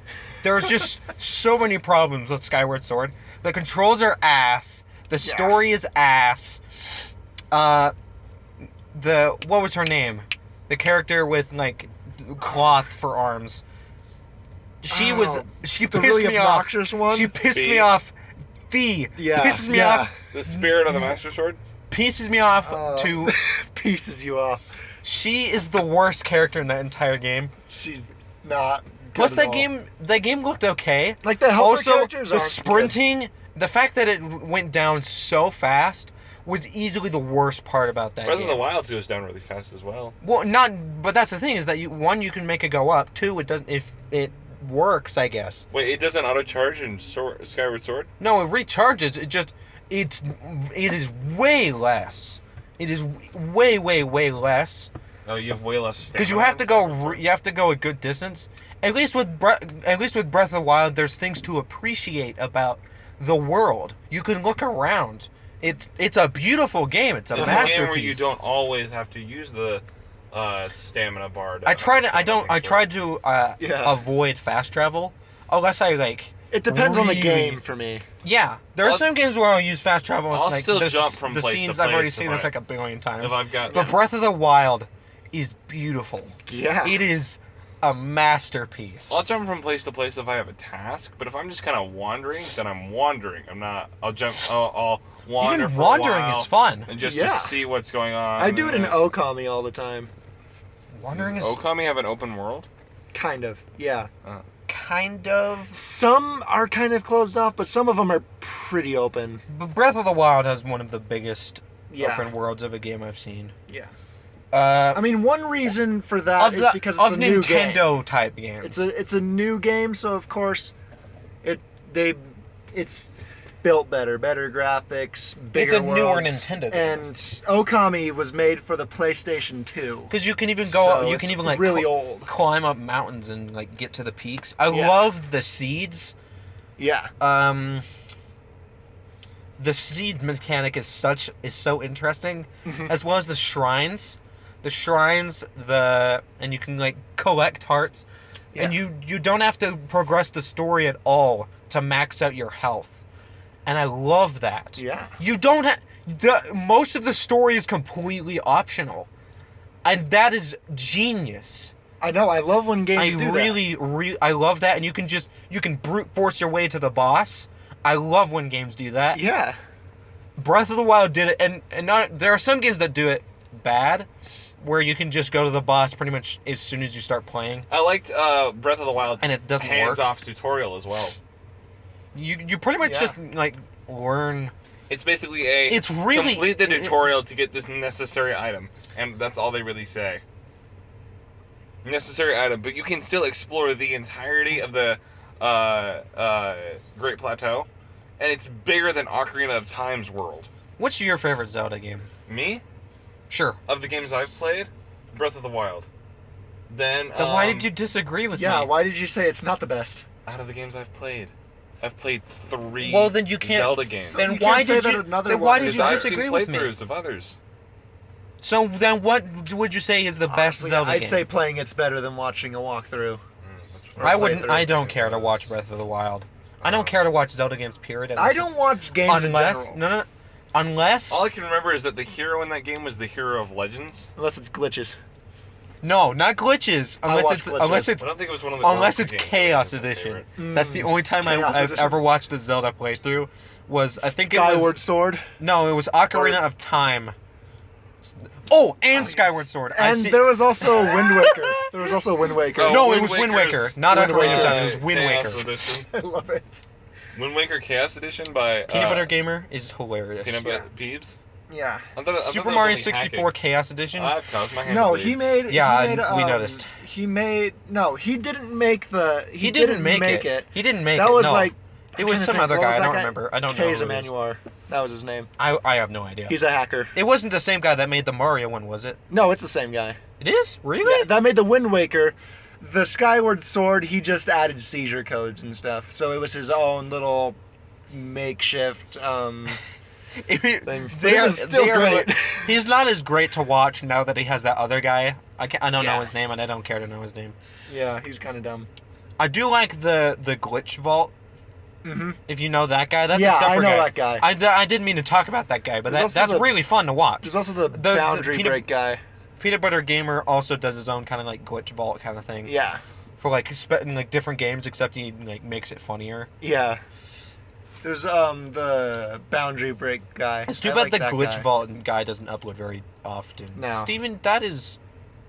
Speaker 4: There's just so many problems with Skyward Sword. The controls are ass. The story is ass. What was her name? The character with like cloth for arms. She
Speaker 2: The
Speaker 4: pissed
Speaker 2: really
Speaker 4: me off.
Speaker 2: obnoxious one.
Speaker 4: She pissed
Speaker 3: Fee?
Speaker 4: me off. Fee
Speaker 2: Yeah,
Speaker 4: pisses me
Speaker 2: yeah.
Speaker 4: off.
Speaker 3: The spirit of the Master Sword.
Speaker 4: Pisses me off
Speaker 2: Oh.
Speaker 4: to.
Speaker 2: Pieces you off.
Speaker 4: She is the worst character in that entire game.
Speaker 2: She's not. Good
Speaker 4: Plus,
Speaker 2: at
Speaker 4: that
Speaker 2: all.
Speaker 4: game looked okay.
Speaker 2: Like the helper
Speaker 4: Also,
Speaker 2: characters
Speaker 4: the
Speaker 2: aren't
Speaker 4: sprinting, the fact that it went down so fast was easily the worst part about that
Speaker 3: Breath
Speaker 4: game.
Speaker 3: of the Wild goes down really fast as well.
Speaker 4: Well, but that's the thing is that you can make it go up. Two, it doesn't. If it works, I guess.
Speaker 3: Wait, it doesn't auto charge in Skyward Sword?
Speaker 4: No, it recharges. It is way less. It is way less.
Speaker 3: Oh, you have way less.
Speaker 4: Because you have to go a good distance. At least with Breath of the Wild, there's things to appreciate about the world. You can look around. It's a beautiful game. It's a
Speaker 3: It's
Speaker 4: masterpiece.
Speaker 3: a game where you don't always have to use the stamina bar.
Speaker 4: I tried to avoid fast travel unless I like.
Speaker 2: It depends on the
Speaker 4: really-
Speaker 2: game for me.
Speaker 4: Yeah, there are
Speaker 3: I'll-
Speaker 4: some games where I'll use fast travel. And
Speaker 3: I'll
Speaker 4: it's like
Speaker 3: still
Speaker 4: the,
Speaker 3: jump from
Speaker 4: the
Speaker 3: place to
Speaker 4: scenes I've already
Speaker 3: place
Speaker 4: seen
Speaker 3: if
Speaker 4: this
Speaker 3: I-
Speaker 4: like a billion times.
Speaker 3: If I've got
Speaker 4: But Breath of the Wild is beautiful.
Speaker 2: Yeah.
Speaker 4: It is a masterpiece.
Speaker 3: I'll jump from place to place if I have a task, but if I'm just kind of wandering, then I'm wandering. I'm not. I'll jump. I'll wander.
Speaker 4: Even
Speaker 3: for a
Speaker 4: wandering
Speaker 3: while
Speaker 4: is fun.
Speaker 3: and just
Speaker 2: Yeah.
Speaker 3: to see what's going on.
Speaker 2: I do it in
Speaker 3: and then-
Speaker 2: Okami all the time.
Speaker 4: Wandering is
Speaker 3: Okami have an open world.
Speaker 2: Kind of. Yeah.
Speaker 4: kind of.
Speaker 2: Some are kind of closed off, but some of them are pretty open.
Speaker 4: But Breath of the Wild has one of the biggest
Speaker 2: Yeah.
Speaker 4: open worlds of a game I've seen.
Speaker 2: Yeah.
Speaker 4: I
Speaker 2: I mean, one reason for that is because it's
Speaker 4: of
Speaker 2: a new game.
Speaker 4: Nintendo type games.
Speaker 2: It's a new game, so of course, it's built better graphics, bigger
Speaker 4: a newer
Speaker 2: worlds,
Speaker 4: Nintendo game.
Speaker 2: and Okami was made for the PlayStation 2.
Speaker 4: Because you can even
Speaker 2: So
Speaker 4: you can
Speaker 2: it's
Speaker 4: even like
Speaker 2: really old.
Speaker 4: climb up mountains and like get to the peaks. I
Speaker 2: Yeah.
Speaker 4: love the seeds.
Speaker 2: Yeah.
Speaker 4: The seed mechanic is so interesting,
Speaker 2: Mhm.
Speaker 4: as well as the shrines. And you can like collect hearts, and
Speaker 2: Yeah.
Speaker 4: you don't have to progress the story at all to max out your health, and I love that.
Speaker 2: Yeah.
Speaker 4: You don't have most of the story is completely optional, and that is genius.
Speaker 2: I know. I love when games do that.
Speaker 4: I love that, and you can brute force your way to the boss. I love when games do that.
Speaker 2: Yeah.
Speaker 4: Breath of the Wild did it, and there are some games that do it bad, where you can just go to the boss pretty much as soon as you start playing,
Speaker 3: I liked Breath of the Wild
Speaker 4: and it doesn't work.
Speaker 3: hands-off tutorial as well.
Speaker 4: You pretty much
Speaker 2: Yeah.
Speaker 4: just like learn.
Speaker 3: It's basically
Speaker 4: It's really
Speaker 3: complete the tutorial to get this necessary item, and that's all they really say. necessary item, but you can still explore the entirety of the Great Plateau, and it's bigger than Ocarina of Time's world.
Speaker 4: What's your favorite Zelda game?
Speaker 3: Me?
Speaker 4: Sure.
Speaker 3: Of the games I've played, Breath of the Wild. Then
Speaker 4: why did you disagree with me?
Speaker 2: Yeah, why did you say it's not the best?
Speaker 3: Out of the games I've played 3
Speaker 4: Well, then you can't.
Speaker 3: Zelda games.
Speaker 4: Then
Speaker 2: You
Speaker 4: why
Speaker 2: can't say
Speaker 4: did
Speaker 2: that
Speaker 4: you?
Speaker 2: another
Speaker 4: Then
Speaker 2: one
Speaker 4: why
Speaker 2: is-
Speaker 4: did you
Speaker 3: Because I've
Speaker 4: disagree
Speaker 3: seen
Speaker 4: with me?
Speaker 3: playthroughs of others.
Speaker 4: So then, what would you say is the best
Speaker 2: Honestly,
Speaker 4: Zelda
Speaker 2: I'd
Speaker 4: game?
Speaker 2: say playing it's better than watching a walkthrough. or
Speaker 4: I wouldn't.
Speaker 2: playthrough.
Speaker 4: I don't care to watch Breath of the Wild. I don't care to watch Zelda games. Period.
Speaker 2: I don't watch games
Speaker 4: unless
Speaker 2: in general.
Speaker 4: no. Unless
Speaker 3: All I can remember is that the hero in that game was the hero of Legends.
Speaker 2: Unless it's glitches.
Speaker 4: no, not glitches. Unless
Speaker 2: watch
Speaker 4: it's
Speaker 2: glitches.
Speaker 4: unless it's
Speaker 3: I don't think it was one of the
Speaker 4: unless
Speaker 3: Oracle
Speaker 4: it's
Speaker 3: games.
Speaker 4: Chaos
Speaker 3: That was my
Speaker 4: Edition.
Speaker 3: favorite.
Speaker 4: That's the only time
Speaker 2: Chaos
Speaker 4: I've
Speaker 2: Edition.
Speaker 4: ever watched a Zelda playthrough. Was I think
Speaker 2: Skyward
Speaker 4: it was
Speaker 2: Sword.
Speaker 4: no, it was Ocarina of Time. Oh, and Skyward Sword.
Speaker 2: And there was also Wind Waker. There was also Wind Waker.
Speaker 3: Oh,
Speaker 4: no,
Speaker 3: Wind
Speaker 4: it was Wind Waker,
Speaker 3: Waker's-
Speaker 4: not
Speaker 2: Wind
Speaker 4: Ocarina of
Speaker 2: Waker.
Speaker 4: Time. It was Wind
Speaker 3: Chaos
Speaker 4: Waker.
Speaker 3: Edition.
Speaker 2: I love it.
Speaker 3: Wind Waker Chaos Edition by
Speaker 4: Peanut Butter Gamer is hilarious.
Speaker 3: Peanut Butter Peeps.
Speaker 2: Yeah.
Speaker 3: I thought
Speaker 4: Super
Speaker 3: that was
Speaker 4: Mario
Speaker 3: only
Speaker 4: 64
Speaker 3: hacking.
Speaker 4: Chaos Edition.
Speaker 3: I've caused my hand
Speaker 2: No,
Speaker 3: to bleed.
Speaker 2: he made.
Speaker 4: Yeah,
Speaker 2: he made,
Speaker 4: we noticed.
Speaker 2: He made. No, he didn't make the.
Speaker 4: He didn't make it. He didn't make it.
Speaker 2: That was
Speaker 4: no.
Speaker 2: like.
Speaker 4: It
Speaker 2: I'm
Speaker 4: was
Speaker 2: trying to
Speaker 4: some
Speaker 2: think,
Speaker 4: other
Speaker 2: what
Speaker 4: guy.
Speaker 2: was
Speaker 4: I
Speaker 2: that
Speaker 4: don't
Speaker 2: guy?
Speaker 4: remember. I don't know.
Speaker 2: Keiza
Speaker 4: who it is.
Speaker 2: Manuar. That was his name.
Speaker 4: I have no idea.
Speaker 2: He's a hacker.
Speaker 4: It wasn't the same guy that made the Mario one, was it?
Speaker 2: No, it's the same guy.
Speaker 4: It is? Really?
Speaker 2: Yeah, that made the Wind Waker. The Skyward Sword, he just added seizure codes and stuff. So it was his own little makeshift thing. But
Speaker 4: They
Speaker 2: it
Speaker 4: are,
Speaker 2: was still
Speaker 4: they are-
Speaker 2: great.
Speaker 4: He's not as great to watch now that he has that other guy. I don't know
Speaker 2: Yeah.
Speaker 4: his name, and I don't care to know his name.
Speaker 2: Yeah, he's kind of dumb.
Speaker 4: I do like the glitch vault.
Speaker 2: Mm-hmm.
Speaker 4: If you know that guy, that's
Speaker 2: Yeah,
Speaker 4: a separate
Speaker 2: I know
Speaker 4: guy.
Speaker 2: that guy.
Speaker 4: I didn't mean to talk about that guy, but
Speaker 2: There's also
Speaker 4: that's
Speaker 2: the-
Speaker 4: really fun to watch.
Speaker 2: There's also the
Speaker 4: The
Speaker 2: boundary
Speaker 4: peanut-
Speaker 2: break guy.
Speaker 4: Peanut Butter Gamer also does his own kind of like glitch vault kind of thing
Speaker 2: Yeah,
Speaker 4: for like like different games, except he like makes it funnier.
Speaker 2: yeah. There's the boundary break guy.
Speaker 4: It's too
Speaker 2: I
Speaker 4: bad
Speaker 2: like
Speaker 4: the
Speaker 2: that
Speaker 4: glitch
Speaker 2: guy.
Speaker 4: vault guy doesn't upload very often.
Speaker 2: No.
Speaker 4: Steven, that is.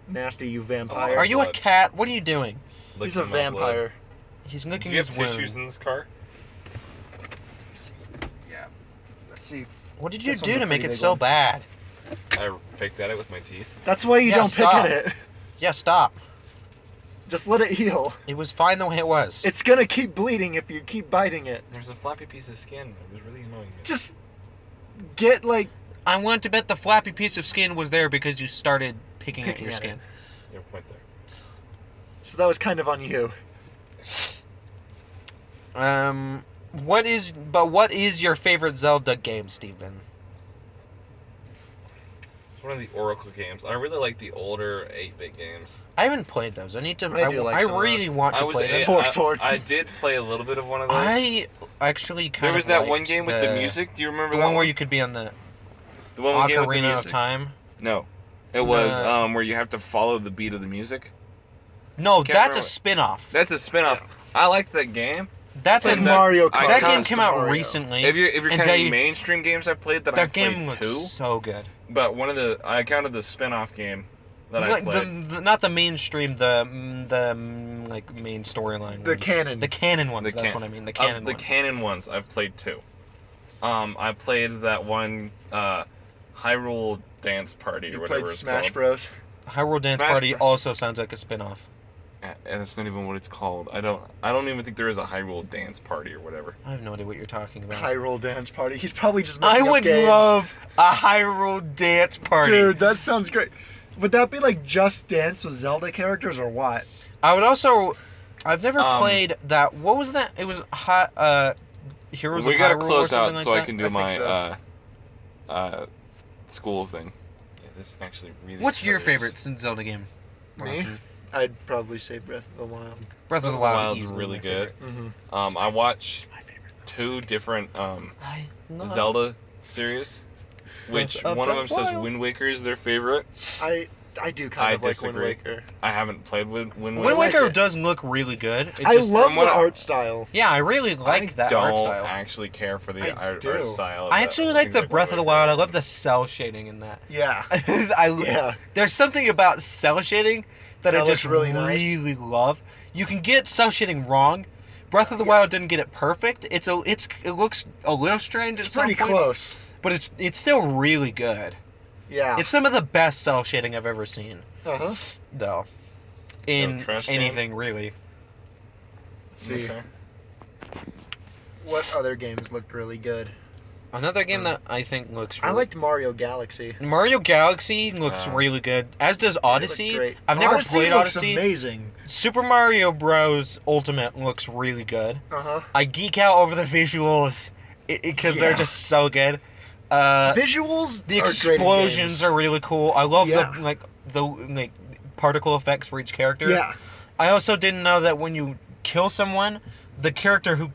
Speaker 2: Nasty, you vampire.
Speaker 4: Are you a
Speaker 3: Blood.
Speaker 4: cat? What are you doing?
Speaker 2: He's
Speaker 3: Licking
Speaker 2: a
Speaker 3: my blood.
Speaker 2: vampire.
Speaker 4: He's
Speaker 3: Do
Speaker 4: licking
Speaker 3: you have
Speaker 4: his
Speaker 3: tissues
Speaker 4: wound.
Speaker 3: in this car?
Speaker 2: Yeah. Let's see.
Speaker 4: What did you
Speaker 2: This
Speaker 4: do
Speaker 2: one's a
Speaker 4: to make
Speaker 2: pretty
Speaker 4: it
Speaker 2: big
Speaker 4: so
Speaker 2: one.
Speaker 4: bad?
Speaker 3: I picked at it with my teeth.
Speaker 2: That's why you
Speaker 4: Yeah,
Speaker 2: don't
Speaker 4: stop.
Speaker 2: pick at it.
Speaker 4: Yeah, stop.
Speaker 2: Just let it heal.
Speaker 4: It was fine the way it was.
Speaker 2: It's gonna keep bleeding if you keep biting it.
Speaker 3: There's a floppy piece of skin. It was really annoying me.
Speaker 2: Just get like
Speaker 4: I want to bet the flappy piece of skin was there because you started picking at
Speaker 2: Picking
Speaker 4: your
Speaker 2: at
Speaker 4: skin.
Speaker 3: Your point there.
Speaker 2: so that was kind of on you.
Speaker 4: What is your favorite Zelda game, Steven?
Speaker 3: It's one of the Oracle games. I really like the older 8-bit games.
Speaker 4: I haven't played those. I need to.
Speaker 2: I do like some of
Speaker 4: really want to play them.
Speaker 2: Four Swords.
Speaker 3: I did play a little bit of one of those.
Speaker 4: I actually kind
Speaker 3: there
Speaker 4: of
Speaker 3: was that one
Speaker 4: liked
Speaker 3: game with the music. Do you remember
Speaker 4: The
Speaker 3: that
Speaker 4: one where you could be on the
Speaker 3: The one with the
Speaker 4: Ocarina of
Speaker 3: music.
Speaker 4: Time.
Speaker 3: No. It was
Speaker 4: No.
Speaker 3: where you have to follow the beat of the music.
Speaker 4: No,
Speaker 3: Can't
Speaker 4: that's
Speaker 3: remember.
Speaker 4: a spin-off.
Speaker 3: That's a spin-off. I liked that game.
Speaker 4: That's
Speaker 2: Like
Speaker 4: a
Speaker 2: Mario
Speaker 3: I
Speaker 2: Kart.
Speaker 4: that
Speaker 3: kinda
Speaker 4: game came out
Speaker 2: Mario.
Speaker 4: recently.
Speaker 3: If you're
Speaker 4: And
Speaker 3: counting
Speaker 4: they-
Speaker 3: mainstream games I've played, that
Speaker 4: that
Speaker 3: I've played
Speaker 4: game looks
Speaker 3: two.
Speaker 4: so good.
Speaker 3: But one of the I counted the spin-off game that I
Speaker 4: Like
Speaker 3: played.
Speaker 4: not the mainstream, the like main storyline.
Speaker 2: The
Speaker 4: ones.
Speaker 2: canon.
Speaker 4: The canon ones.
Speaker 3: The
Speaker 4: That's
Speaker 3: can-
Speaker 4: what I mean. The
Speaker 3: Of
Speaker 4: canon
Speaker 3: the
Speaker 4: ones.
Speaker 3: canon ones, I've played two. I played that one Hyrule Dance Party or
Speaker 2: You
Speaker 3: whatever
Speaker 2: played
Speaker 3: it's
Speaker 2: Smash
Speaker 3: called.
Speaker 2: Bros.
Speaker 4: Hyrule Dance
Speaker 3: Smash
Speaker 4: Party
Speaker 3: Bros.
Speaker 4: also sounds like a spin-off.
Speaker 3: And it's not even what it's called. I don't even think there is a Hyrule Dance Party or whatever.
Speaker 4: I have no idea what you're talking about.
Speaker 2: Hyrule Dance Party. He's probably just
Speaker 4: I
Speaker 2: making up
Speaker 4: would
Speaker 2: games.
Speaker 4: love a Hyrule Dance Party.
Speaker 2: Dude, that sounds great. Would that be like Just Dance with Zelda characters or what?
Speaker 4: I would also. I've never
Speaker 3: Um,
Speaker 4: played that. What was that? It was Heroes
Speaker 3: We
Speaker 4: of
Speaker 3: gotta
Speaker 4: Hyrule or
Speaker 3: close
Speaker 4: something
Speaker 3: out
Speaker 4: like
Speaker 3: so I
Speaker 4: that?
Speaker 3: can do
Speaker 2: I
Speaker 3: my
Speaker 2: think
Speaker 3: school thing. Yeah, this actually really.
Speaker 4: What's your
Speaker 3: hurts.
Speaker 4: favorite Zelda game?
Speaker 2: Me?
Speaker 4: Watson?
Speaker 2: I'd probably say Breath of the Wild.
Speaker 4: Breath of the
Speaker 3: Wild's
Speaker 4: Wild is
Speaker 3: really good.
Speaker 2: Mm-hmm.
Speaker 3: I watched
Speaker 4: My favorite.
Speaker 3: two different
Speaker 4: I love
Speaker 3: Zelda series, which
Speaker 2: Breath of
Speaker 3: one of
Speaker 2: the
Speaker 3: them says
Speaker 2: Wild.
Speaker 3: Wind Waker is their favorite.
Speaker 2: I do kind of like Wind
Speaker 3: disagree.
Speaker 2: Waker.
Speaker 3: I haven't played Wind
Speaker 4: Wind
Speaker 3: Waker.
Speaker 2: like
Speaker 4: Waker
Speaker 2: it.
Speaker 4: does look really good. It
Speaker 2: I
Speaker 4: just,
Speaker 2: love
Speaker 3: from what
Speaker 2: the
Speaker 3: I-
Speaker 2: art style.
Speaker 4: Yeah, I really like that art style.
Speaker 3: I don't actually care for the
Speaker 2: I
Speaker 3: art
Speaker 2: do.
Speaker 3: style. of
Speaker 4: I
Speaker 3: that-
Speaker 4: actually like
Speaker 3: things
Speaker 4: the Breath of the
Speaker 3: Wind
Speaker 4: Wild. I
Speaker 3: Waker.
Speaker 4: love the cell shading in that.
Speaker 2: Yeah.
Speaker 4: Yeah. There's something about cell shading that I
Speaker 2: That
Speaker 4: just
Speaker 2: looks really nice.
Speaker 4: really love. You can get cell shading wrong. Breath of the Wild didn't get it perfect. It looks a little strange
Speaker 2: It's
Speaker 4: at some
Speaker 2: pretty
Speaker 4: points,
Speaker 2: close.
Speaker 4: but it's still really good.
Speaker 2: Yeah.
Speaker 4: It's some of the best cell shading I've ever seen,
Speaker 2: Uh-huh.
Speaker 4: though. in
Speaker 3: No trash can?
Speaker 4: anything really.
Speaker 2: Let's see.
Speaker 3: Okay.
Speaker 2: What other games looked really good?
Speaker 4: Another game that I think looks
Speaker 2: I
Speaker 4: really...
Speaker 2: liked Mario Galaxy.
Speaker 4: Mario Galaxy looks really good, as does Odyssey.
Speaker 2: Great.
Speaker 4: I've never
Speaker 2: Odyssey
Speaker 4: played
Speaker 2: looks
Speaker 4: Odyssey.
Speaker 2: Amazing.
Speaker 4: Super Mario Bros. Ultimate looks really good.
Speaker 2: Uh-huh.
Speaker 4: I geek out over the visuals because they're
Speaker 2: Yeah.
Speaker 4: just so good.
Speaker 2: Visuals.
Speaker 4: The
Speaker 2: are great in
Speaker 4: explosions
Speaker 2: games.
Speaker 4: are really cool. I love
Speaker 2: Yeah.
Speaker 4: the particle effects for each character.
Speaker 2: Yeah.
Speaker 4: I also didn't know that when you kill someone, the character who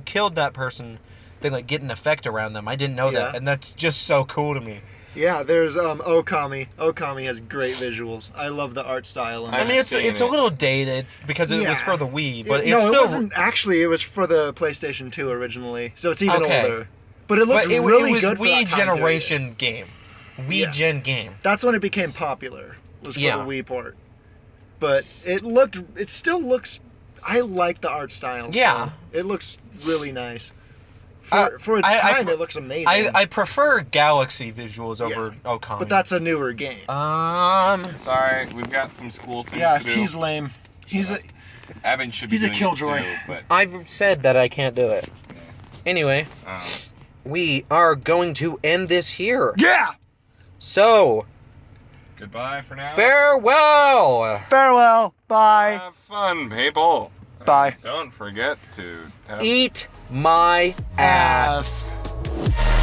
Speaker 4: killed that person, they like get an effect around them. I didn't know that,
Speaker 2: Yeah.
Speaker 4: and that's just so cool to me.
Speaker 2: Yeah, there's Okami. Okami has great visuals. I love the art style.
Speaker 3: I
Speaker 4: I mean, it's
Speaker 3: seen
Speaker 4: a
Speaker 3: it.
Speaker 4: little dated because it was
Speaker 2: Yeah.
Speaker 4: for the Wii, but
Speaker 2: no,
Speaker 4: it's still
Speaker 2: it wasn't actually. It was for the PlayStation 2 originally, so it's even
Speaker 4: Okay.
Speaker 2: older. But it looks
Speaker 4: but it
Speaker 2: really
Speaker 4: was
Speaker 2: good for
Speaker 4: Wii
Speaker 2: that time
Speaker 4: generation game. Wii
Speaker 2: Yeah.
Speaker 4: gen game.
Speaker 2: That's when it became popular. Was for
Speaker 4: Yeah.
Speaker 2: the Wii port. But it still looks. I like the art style.
Speaker 4: Yeah.
Speaker 2: still. It looks really nice.
Speaker 4: Uh,
Speaker 2: For its
Speaker 4: I
Speaker 2: time,
Speaker 4: pre-
Speaker 2: it looks amazing.
Speaker 4: I prefer Galaxy visuals over Okami.
Speaker 2: but that's a newer game.
Speaker 3: Sorry, we've got some school things
Speaker 2: Yeah,
Speaker 3: to do.
Speaker 2: he's lame.
Speaker 3: Evan should be
Speaker 2: he's a
Speaker 3: doing
Speaker 2: killjoy.
Speaker 3: it too, but
Speaker 4: I've said that I can't do it. Anyway, we are going to end this here.
Speaker 2: Yeah.
Speaker 4: So,
Speaker 3: goodbye for now.
Speaker 4: farewell!
Speaker 2: Farewell. Bye.
Speaker 3: Have fun, people.
Speaker 2: Bye.
Speaker 3: Don't forget to have
Speaker 4: Eat my ass.
Speaker 2: Ass.